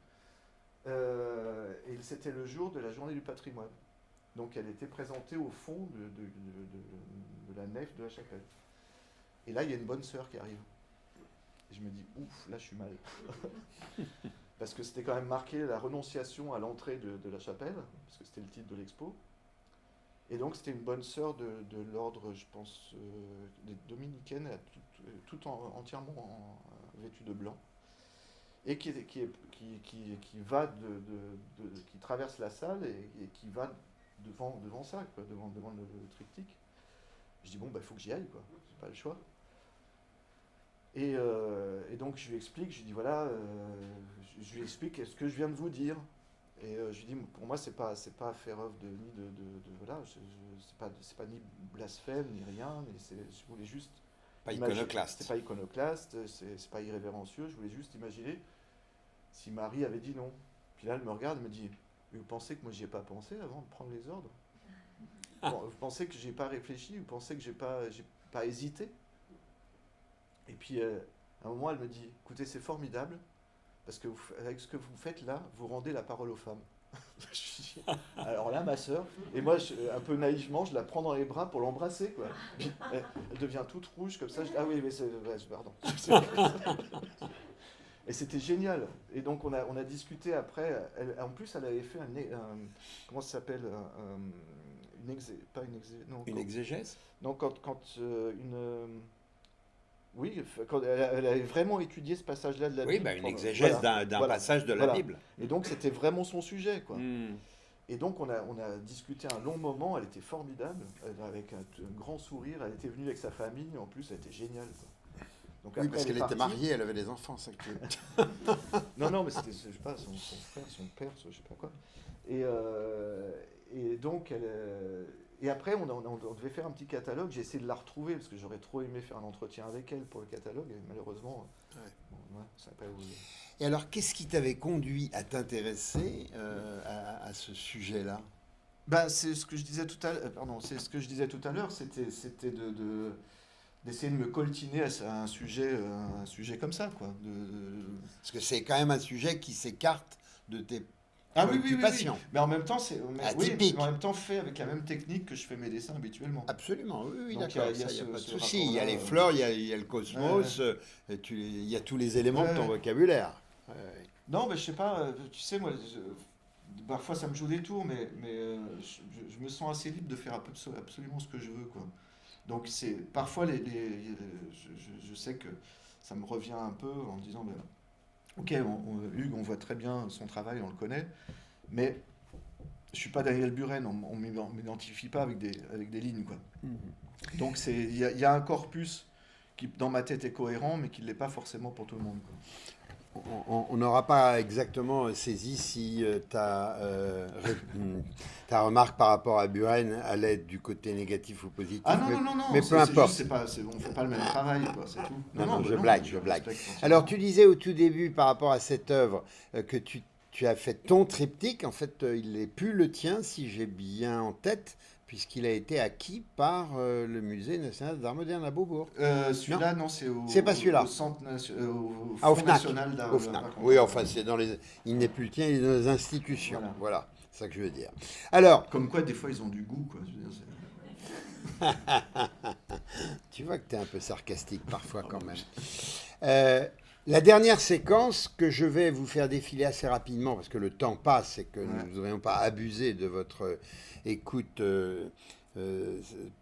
Et c'était le jour de la journée du patrimoine. Donc elle était présentée au fond de la nef de la chapelle. Et là, il y a une bonne sœur qui arrive. Et je me dis, ouf, là je suis mal. Parce que c'était quand même marqué la renonciation à l'entrée de la chapelle, parce que c'était le titre de l'expo. Et donc c'était une bonne sœur de l'ordre, je pense, des dominicaines, entièrement vêtue de blanc, et qui traverse la salle et qui va devant ça, quoi, devant le triptyque. Je dis bon, il faut que j'y aille, quoi, c'est pas le choix. Et donc je lui explique, je lui dis voilà, je lui explique ce que je viens de vous dire. Et je lui dis, pour moi, c'est pas faire œuvre voilà, c'est pas ni blasphème ni rien, mais je voulais juste pas iconoclaste. C'est pas iconoclaste, c'est pas irrévérencieux. Je voulais juste imaginer si Marie avait dit non. Puis là, elle me regarde et me dit, mais vous pensez que moi j'y ai pas pensé avant de prendre les ordres? Bon, vous pensez que j'ai pas réfléchi? Vous pensez que j'ai pas hésité? Et puis à un moment, elle me dit, écoutez, c'est formidable parce que avec ce que vous faites là, vous rendez la parole aux femmes. Alors là, ma sœur, et moi, un peu naïvement, je la prends dans les bras pour l'embrasser, quoi. Elle devient toute rouge comme ça. Ah oui, mais pardon. Et c'était génial. Et donc on a discuté après. En plus, elle avait fait comment ça s'appelle, une exégèse. Non, oui, quand elle avait vraiment étudié ce passage-là de la Bible. Oui, une exégèse d'un passage de la Bible. Et donc, c'était vraiment son sujet, quoi. Et donc, on a discuté un long moment. Elle était formidable, avec un grand sourire. Elle était venue avec sa famille. En plus, elle était géniale, quoi. Donc, oui, parce qu'elle était mariée, elle avait des enfants, ça. non, mais c'était, je sais pas, son frère, son père, je sais pas quoi. Et donc, et après, on devait faire un petit catalogue. J'ai essayé de la retrouver parce que j'aurais trop aimé faire un entretien avec elle pour le catalogue. Et malheureusement, ça n'a pas évolué. Et alors, qu'est-ce qui t'avait conduit à t'intéresser à ce sujet-là? C'est ce que je disais tout à l'heure. C'est ce que je disais tout à l'heure. C'était d'essayer de me coltiner à un sujet comme ça, quoi. Parce que c'est quand même un sujet qui s'écarte de tes oui. Mais en même temps, c'est atypique. Mais en même temps fait avec la même technique que je fais mes dessins habituellement. Absolument, oui, d'accord. Il n'y a pas de souci. Il y a les fleurs, il y a le cosmos, il y a tous les éléments de ton vocabulaire. Non, mais je sais pas. Tu sais, moi, parfois ça me joue des tours, mais je me sens assez libre de faire absolument ce que je veux, quoi. Donc c'est parfois je sais que ça me revient un peu en me disant ok, Hugues, on voit très bien son travail, on le connaît, mais je suis pas Daniel Buren, on m'identifie pas avec des lignes, quoi. Donc il y a un corpus qui dans ma tête est cohérent, mais qui ne l'est pas forcément pour tout le monde, quoi. On n'aura pas exactement saisi si ta remarque par rapport à Buren allait du côté négatif ou positif. Ah non, mais peu importe. On ne fait pas le même travail, quoi, c'est tout. Non, je blague. Alors, tu disais au tout début, par rapport à cette œuvre, que tu as fait ton triptyque. En fait, il n'est plus le tien, si j'ai bien en tête, puisqu'il a été acquis par le Musée national d'art moderne à Beaubourg. Celui-là, non, c'est pas celui-là. Au Centre au Fonds FNAC. national d'art. Au FNAC. Oui, enfin, il n'est plus le tien, il est dans les institutions. Voilà, c'est ça que je veux dire. Alors, comme quoi, des fois, ils ont du goût, quoi. Je veux dire, tu vois que tu es un peu sarcastique parfois quand même. La dernière séquence que je vais vous faire défiler assez rapidement, parce que le temps passe et que nous ne voudrions pas abuser de votre écoute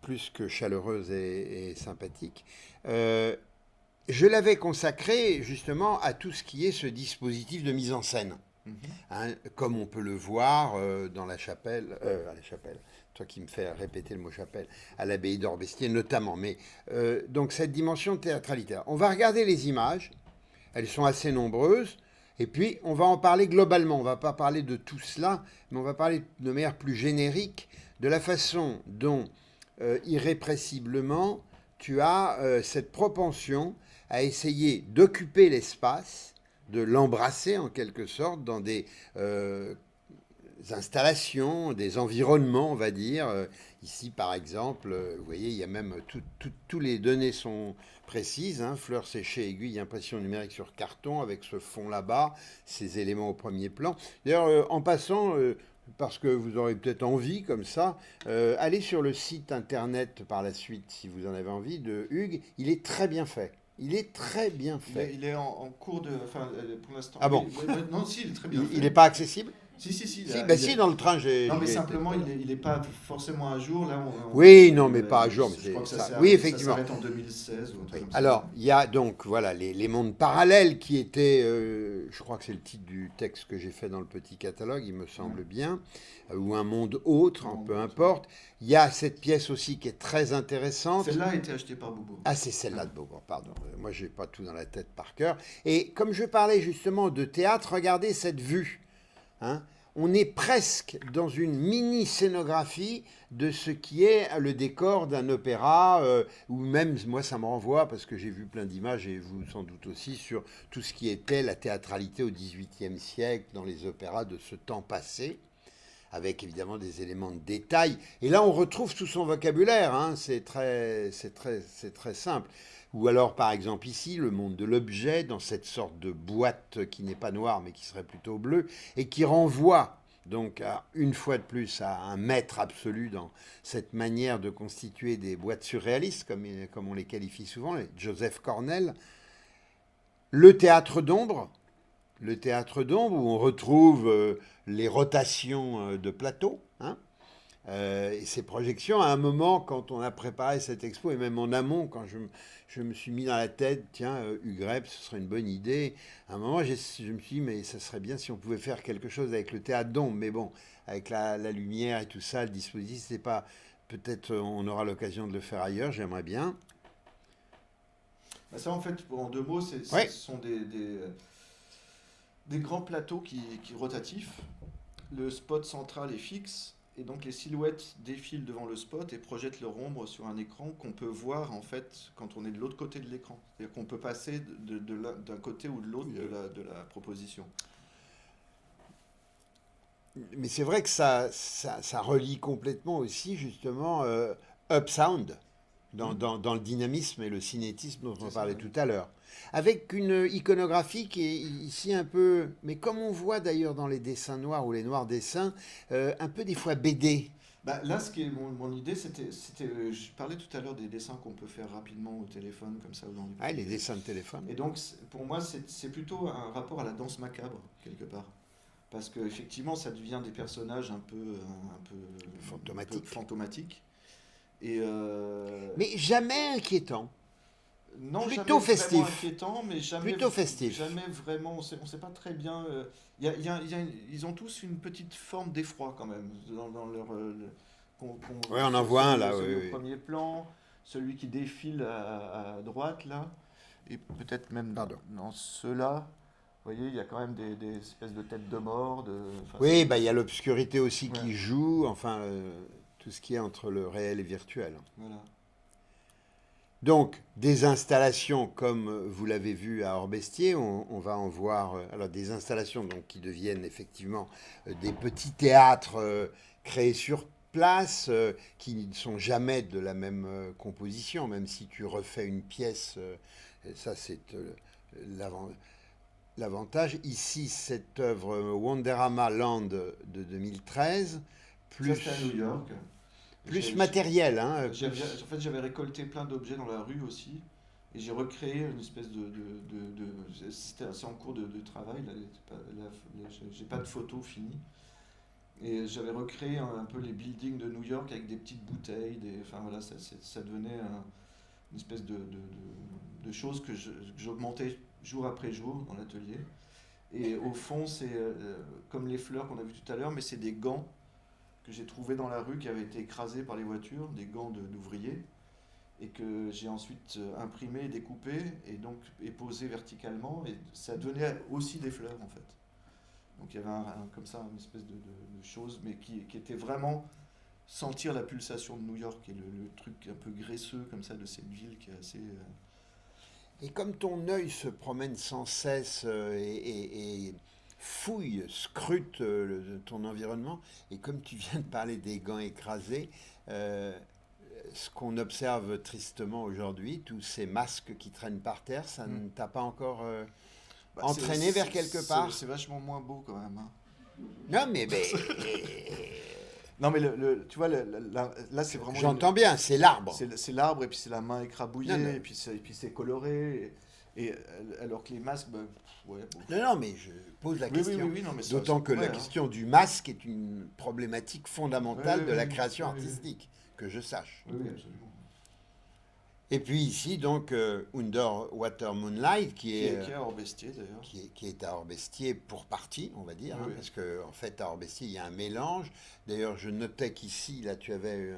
plus que chaleureuse et sympathique. Je l'avais consacrée justement à tout ce qui est ce dispositif de mise en scène. Comme on peut le voir dans la chapelle, toi qui me fais répéter le mot chapelle, à l'abbaye d'Orbestier notamment. Mais donc cette dimension théâtralité. On va regarder les images. Elles sont assez nombreuses. Et puis, on va en parler globalement. On ne va pas parler de tout cela, mais on va parler de manière plus générique de la façon dont, irrépressiblement, tu as cette propension à essayer d'occuper l'espace, de l'embrasser en quelque sorte dans des installations, des environnements, on va dire. Ici, par exemple, vous voyez, il y a même tous les données sont précises, fleurs séchées, aiguilles, impression numérique sur carton, avec ce fond là-bas, ces éléments au premier plan. D'ailleurs, en passant, parce que vous aurez peut-être envie, comme ça, allez sur le site internet par la suite, si vous en avez envie, de Hugues. Il est très bien fait. Il est très bien fait. Il est en cours de... Enfin, pour l'instant... Ah bon? Non, si, il est très bien fait. Il n'est pas accessible? Si. Si, dans le train, j'ai... Non, mais simplement, il n'est pas forcément à jour. Là, oui, non, mais pas à jour. Mais je crois que ça oui, effectivement. Ça s'arrête en 2016 ou un truc comme ça. Alors, il y a donc, voilà, les mondes parallèles qui étaient... je crois que c'est le titre du texte que j'ai fait dans le petit catalogue, il me semble bien. Ou un monde autre, peu importe. Il y a cette pièce aussi qui est très intéressante. Celle-là a été achetée par Beaubourg. Ah, c'est celle-là de Beaubourg, pardon. Moi, je n'ai pas tout dans la tête par cœur. Et comme je parlais justement de théâtre, regardez cette vue. on est presque dans une mini-scénographie de ce qui est le décor d'un opéra, ou même, moi ça me renvoie, parce que j'ai vu plein d'images, et vous sans doute aussi, sur tout ce qui était la théâtralité au XVIIIe siècle, dans les opéras de ce temps passé, avec évidemment des éléments de détail. Et là, on retrouve tout son vocabulaire, hein, c'est très simple. Ou alors, par exemple, ici, le monde de l'objet, dans cette sorte de boîte qui n'est pas noire, mais qui serait plutôt bleue, et qui renvoie, donc, une fois de plus, à un maître absolu dans cette manière de constituer des boîtes surréalistes, comme on les qualifie souvent, Joseph Cornell. Le théâtre d'ombre, où on retrouve les rotations de plateau, hein, et ces projections. À un moment, quand on a préparé cette expo, et même en amont, quand je me suis mis dans la tête, tiens, Hugues Reps, ce serait une bonne idée. À un moment, je me suis dit, mais ça serait bien si on pouvait faire quelque chose avec le théâtre d'ombre. Mais bon, avec la lumière et tout ça, le dispositif, c'est pas... Peut-être on aura l'occasion de le faire ailleurs, j'aimerais bien. Ça, en fait, en 2 mots, ce sont des grands plateaux qui rotatifs. Le spot central est fixe. Et donc les silhouettes défilent devant le spot et projettent leur ombre sur un écran qu'on peut voir en fait quand on est de l'autre côté de l'écran. C'est-à-dire qu'on peut passer d'un côté ou de l'autre de la proposition. Mais c'est vrai que ça relie complètement aussi justement Upsound dans le dynamisme et le cinétisme dont on parlait tout à l'heure. Avec une iconographie qui est ici un peu, mais comme on voit d'ailleurs dans les dessins noirs ou les noirs dessins, un peu des fois BD. Là, ce qui est mon idée, c'était, je parlais tout à l'heure des dessins qu'on peut faire rapidement au téléphone, comme ça. Les dessins de téléphone. Et donc, pour moi, c'est plutôt un rapport à la danse macabre, quelque part. Parce qu'effectivement, ça devient des personnages un peu fantomatiques. Et mais jamais inquiétant. Non, plutôt jamais festif. Vraiment inquiétant, mais jamais, plutôt festif. Jamais vraiment, on sait pas très bien. Ils ont tous une petite forme d'effroi quand même dans leur. Oui, on en voit un là. Au premier plan, celui qui défile à droite là, et peut-être même dans ceux-là. Vous voyez, il y a quand même des espèces de têtes de mort. Oui, il y a l'obscurité aussi qui joue. Enfin, tout ce qui est entre le réel et virtuel. Voilà. Donc, des installations comme vous l'avez vu à Orbestier, on va en voir, alors des installations donc, qui deviennent effectivement des petits théâtres créés sur place, qui ne sont jamais de la même composition, même si tu refais une pièce, ça c'est l'avantage. Ici, cette œuvre Wonderama Land de 2013, plus... Ça, c'était à New York. Plus matériel. En fait, j'avais récolté plein d'objets dans la rue aussi. Et j'ai recréé une espèce c'est en cours de travail. J'ai pas de photos finies. Et j'avais recréé un peu les buildings de New York avec des petites bouteilles. Enfin voilà, ça devenait une espèce de choses que j'augmentais jour après jour dans l'atelier. Et au fond, c'est comme les fleurs qu'on a vues tout à l'heure, mais c'est des gants que j'ai trouvé dans la rue qui avaient été écrasés par les voitures, des gants d'ouvriers, et que j'ai ensuite imprimé, découpé et posé verticalement, et ça devenait aussi des fleurs en fait. Donc il y avait comme ça une espèce de chose, mais qui était vraiment sentir la pulsation de New York et le truc un peu graisseux comme ça de cette ville qui est assez... Et comme ton œil se promène sans cesse et fouille, scrute ton environnement, et comme tu viens de parler des gants écrasés, ce qu'on observe tristement aujourd'hui, tous ces masques qui traînent par terre, ça ne t'a pas encore entraîné vers quelque part? C'est vachement moins beau quand même. Hein. Non mais... Non mais tu vois, là c'est vraiment... J'entends bien, c'est l'arbre. C'est l'arbre et puis c'est la main écrabouillée et puis c'est coloré. Et alors que les masques, ouais. Bon. Non, mais je pose la question. Oui, d'autant que la question du masque est une problématique fondamentale de la création artistique, que je sache. Oui, absolument. Et puis ici, donc, Underwater Moonlight, qui est à Orbestier, d'ailleurs. Qui est à Orbestier pour partie, on va dire, parce qu'en fait, à Orbestier, il y a un mélange. D'ailleurs, je notais qu'ici, là, tu avais...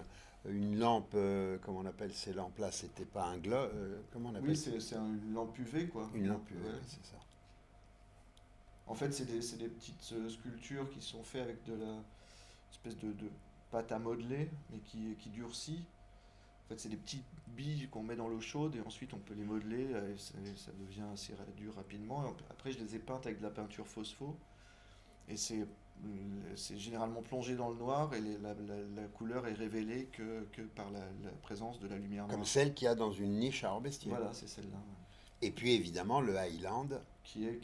une lampe, comment on appelle ces lampes-là? C'était pas un globe, comment on appelle? Oui, c'est une lampe UV, quoi. Une lampe UV, c'est ça. En fait, c'est des petites sculptures qui sont faites avec de la espèce de pâte à modeler, mais qui durcit. En fait, c'est des petites billes qu'on met dans l'eau chaude et ensuite on peut les modeler et ça devient assez dur rapidement. Après, je les ai peintes avec de la peinture phospho et c'est généralement plongé dans le noir et la couleur est révélée que par la présence de la lumière noire. Comme celle qu'il y a dans une niche à Robespierre. Voilà, c'est celle-là. Ouais. Et puis évidemment le Highland qui est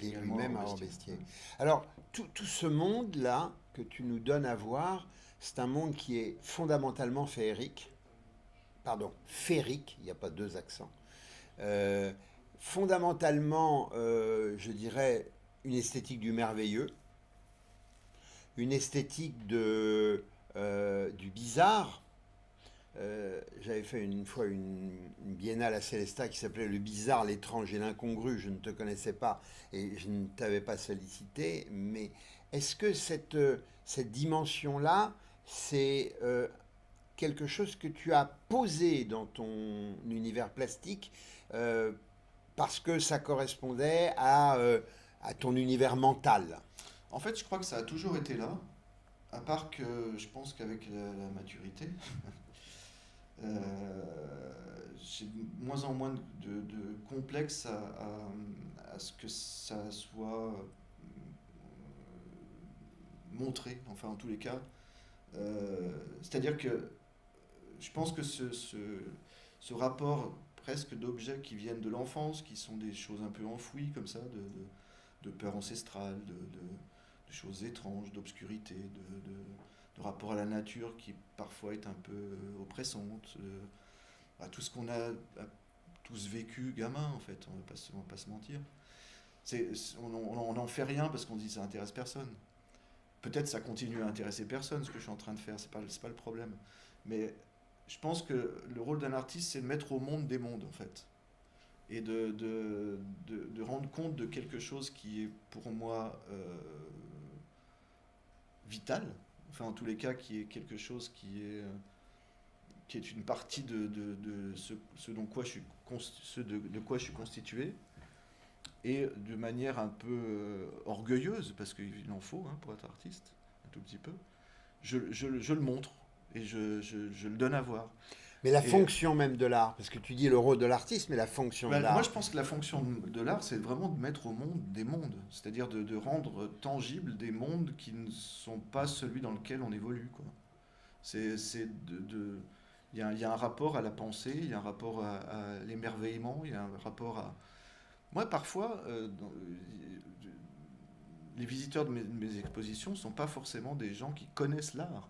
lui-même à Robespierre. Alors tout ce monde-là que tu nous donnes à voir, c'est un monde qui est fondamentalement féerique. Pardon, féerique, il n'y a pas deux accents. Fondamentalement, je dirais, une esthétique du merveilleux, une esthétique du bizarre. J'avais fait une fois une biennale à Célestat qui s'appelait Le bizarre, l'étrange et l'incongru. Je ne te connaissais pas et je ne t'avais pas sollicité, mais est-ce que cette dimension-là, c'est quelque chose que tu as posé dans ton univers plastique parce que ça correspondait à ton univers mental? En fait, je crois que ça a toujours été là, à part que je pense qu'avec la maturité, j'ai de moins en moins de complexe à ce que ça soit montré, enfin en tous les cas. C'est-à-dire que je pense que ce rapport presque d'objets qui viennent de l'enfance, qui sont des choses un peu enfouies comme ça, de peur ancestrale, de choses étranges, d'obscurité, de rapport à la nature qui parfois est un peu oppressante, à tout ce qu'on a tous vécu gamin en fait, on va pas se mentir. On n'en fait rien parce qu'on dit ça intéresse personne. Peut-être ça continue à intéresser personne ce que je suis en train de faire, c'est pas le problème. Mais je pense que le rôle d'un artiste c'est de mettre au monde des mondes en fait. Et de rendre compte de quelque chose qui est pour moi vital, enfin en tous les cas qui est quelque chose qui est une partie de ce de quoi je suis constitué, et de manière un peu orgueilleuse, parce qu'il en faut pour être artiste, un tout petit peu, je le montre et je le donne à voir. Mais la fonction même de l'art, parce que tu dis le rôle de l'artiste, mais la fonction de l'art. Moi, je pense que la fonction de l'art, c'est vraiment de mettre au monde des mondes, c'est-à-dire de rendre tangibles des mondes qui ne sont pas celui dans lequel on évolue, quoi. Il y a un rapport à la pensée, il y a un rapport à l'émerveillement, il y a un rapport à... Moi, parfois, les visiteurs de mes expositions ne sont pas forcément des gens qui connaissent l'art.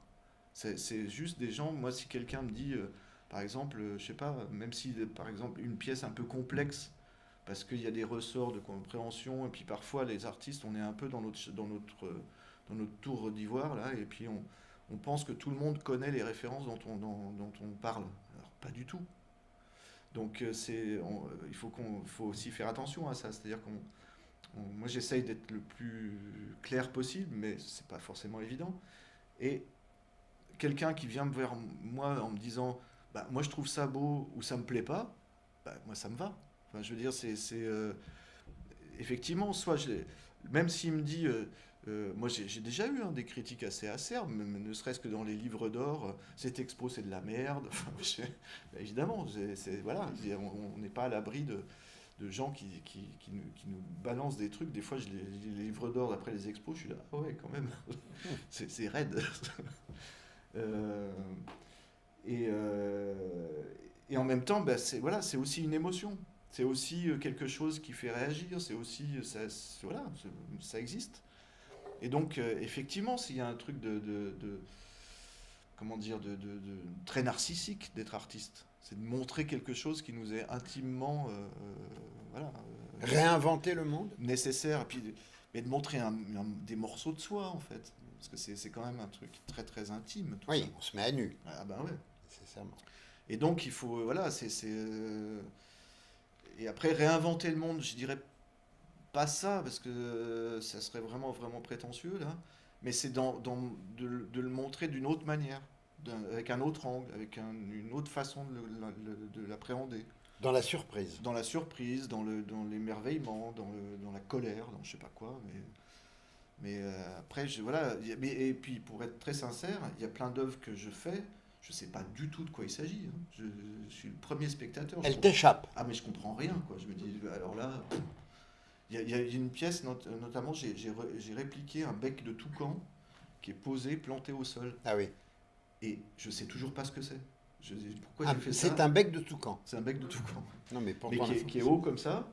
C'est juste des gens... Moi, si quelqu'un me dit... Par exemple, je sais pas, même si par exemple une pièce un peu complexe, parce qu'il y a des ressorts de compréhension, et puis parfois les artistes, on est un peu dans notre tour d'ivoire là, et puis on pense que tout le monde connaît les références dont on parle. Alors pas du tout. Donc il faut aussi faire attention à ça, c'est-à-dire moi j'essaye d'être le plus clair possible, mais c'est pas forcément évident. Et quelqu'un qui vient vers moi en me disant moi je trouve ça beau ou ça me plaît pas, moi ça me va. Enfin, je veux dire, effectivement, même s'il me dit, moi j'ai déjà eu des critiques assez acerbes, ne serait-ce que dans les livres d'or, cette expo c'est de la merde. Enfin, évidemment, voilà, on n'est pas à l'abri de gens qui nous balancent des trucs. Des fois, je lis les livres d'or après les expos, je suis là, ah ouais, quand même, c'est raide. Et en même temps, c'est aussi une émotion. C'est aussi quelque chose qui fait réagir. C'est aussi... ça existe. Et donc, effectivement, s'il y a un truc comment dire, de très narcissique d'être artiste, c'est de montrer quelque chose qui nous est intimement... réinventer le monde nécessaire. Et puis, mais de montrer des morceaux de soi, en fait. Parce que c'est quand même un truc très, très intime. Oui, ça. On se met à nu. Ah ben ouais. Nécessairement. Et donc, il faut... Voilà, Et après, réinventer le monde, je dirais pas ça, parce que ça serait vraiment, vraiment prétentieux, là. Mais c'est de le montrer d'une autre manière, avec un autre angle, avec une autre façon de l'appréhender. Dans la surprise. Dans la surprise, dans l'émerveillement, dans la colère, dans je sais pas quoi. Mais après, voilà. Et puis, pour être très sincère, il y a plein d'œuvres que je fais. Je sais pas du tout de quoi il s'agit. Hein. Je suis le premier spectateur. Elle t'échappe. Ah, mais je comprends rien, quoi. Je me dis, alors là, il y a une pièce, notamment, j'ai répliqué un bec de toucan qui est posé, planté au sol. Ah oui. Et je sais toujours pas ce que c'est. Pourquoi j'ai fait ça? C'est un bec de toucan. C'est un bec de toucan. Non, mais qui est haut comme ça.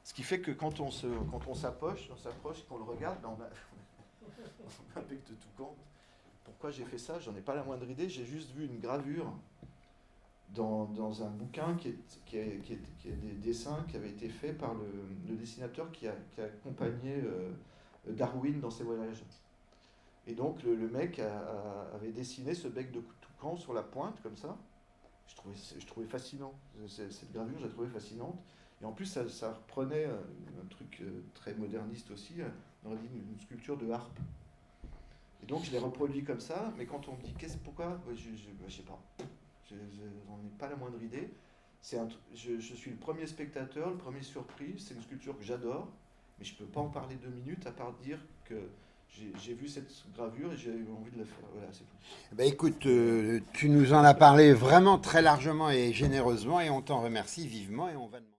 Ce qui fait que quand on s'approche, qu'on le regarde, ben on a un bec de toucan. Pourquoi j'ai fait ça? J'en ai pas la moindre idée. J'ai juste vu une gravure dans un bouquin qui est des dessins qui avaient été faits par le dessinateur qui a accompagné Darwin dans ses voyages. Et donc le mec avait dessiné ce bec de toucan sur la pointe comme ça. Je trouvais fascinant. Cette gravure, je la trouvais fascinante. Et en plus, ça reprenait un truc très moderniste aussi. On aurait dit une sculpture de harpe. Et donc, je l'ai reproduit comme ça. Mais quand on me dit pourquoi, je sais pas. J'en ai pas la moindre idée. Je suis le premier spectateur, le premier surpris. C'est une sculpture que j'adore. Mais je peux pas en parler 2 minutes à part dire que j'ai vu cette gravure et j'ai eu envie de la faire. Voilà, c'est tout. Ben écoute, tu nous en as parlé vraiment très largement et généreusement et on t'en remercie vivement et on va demander.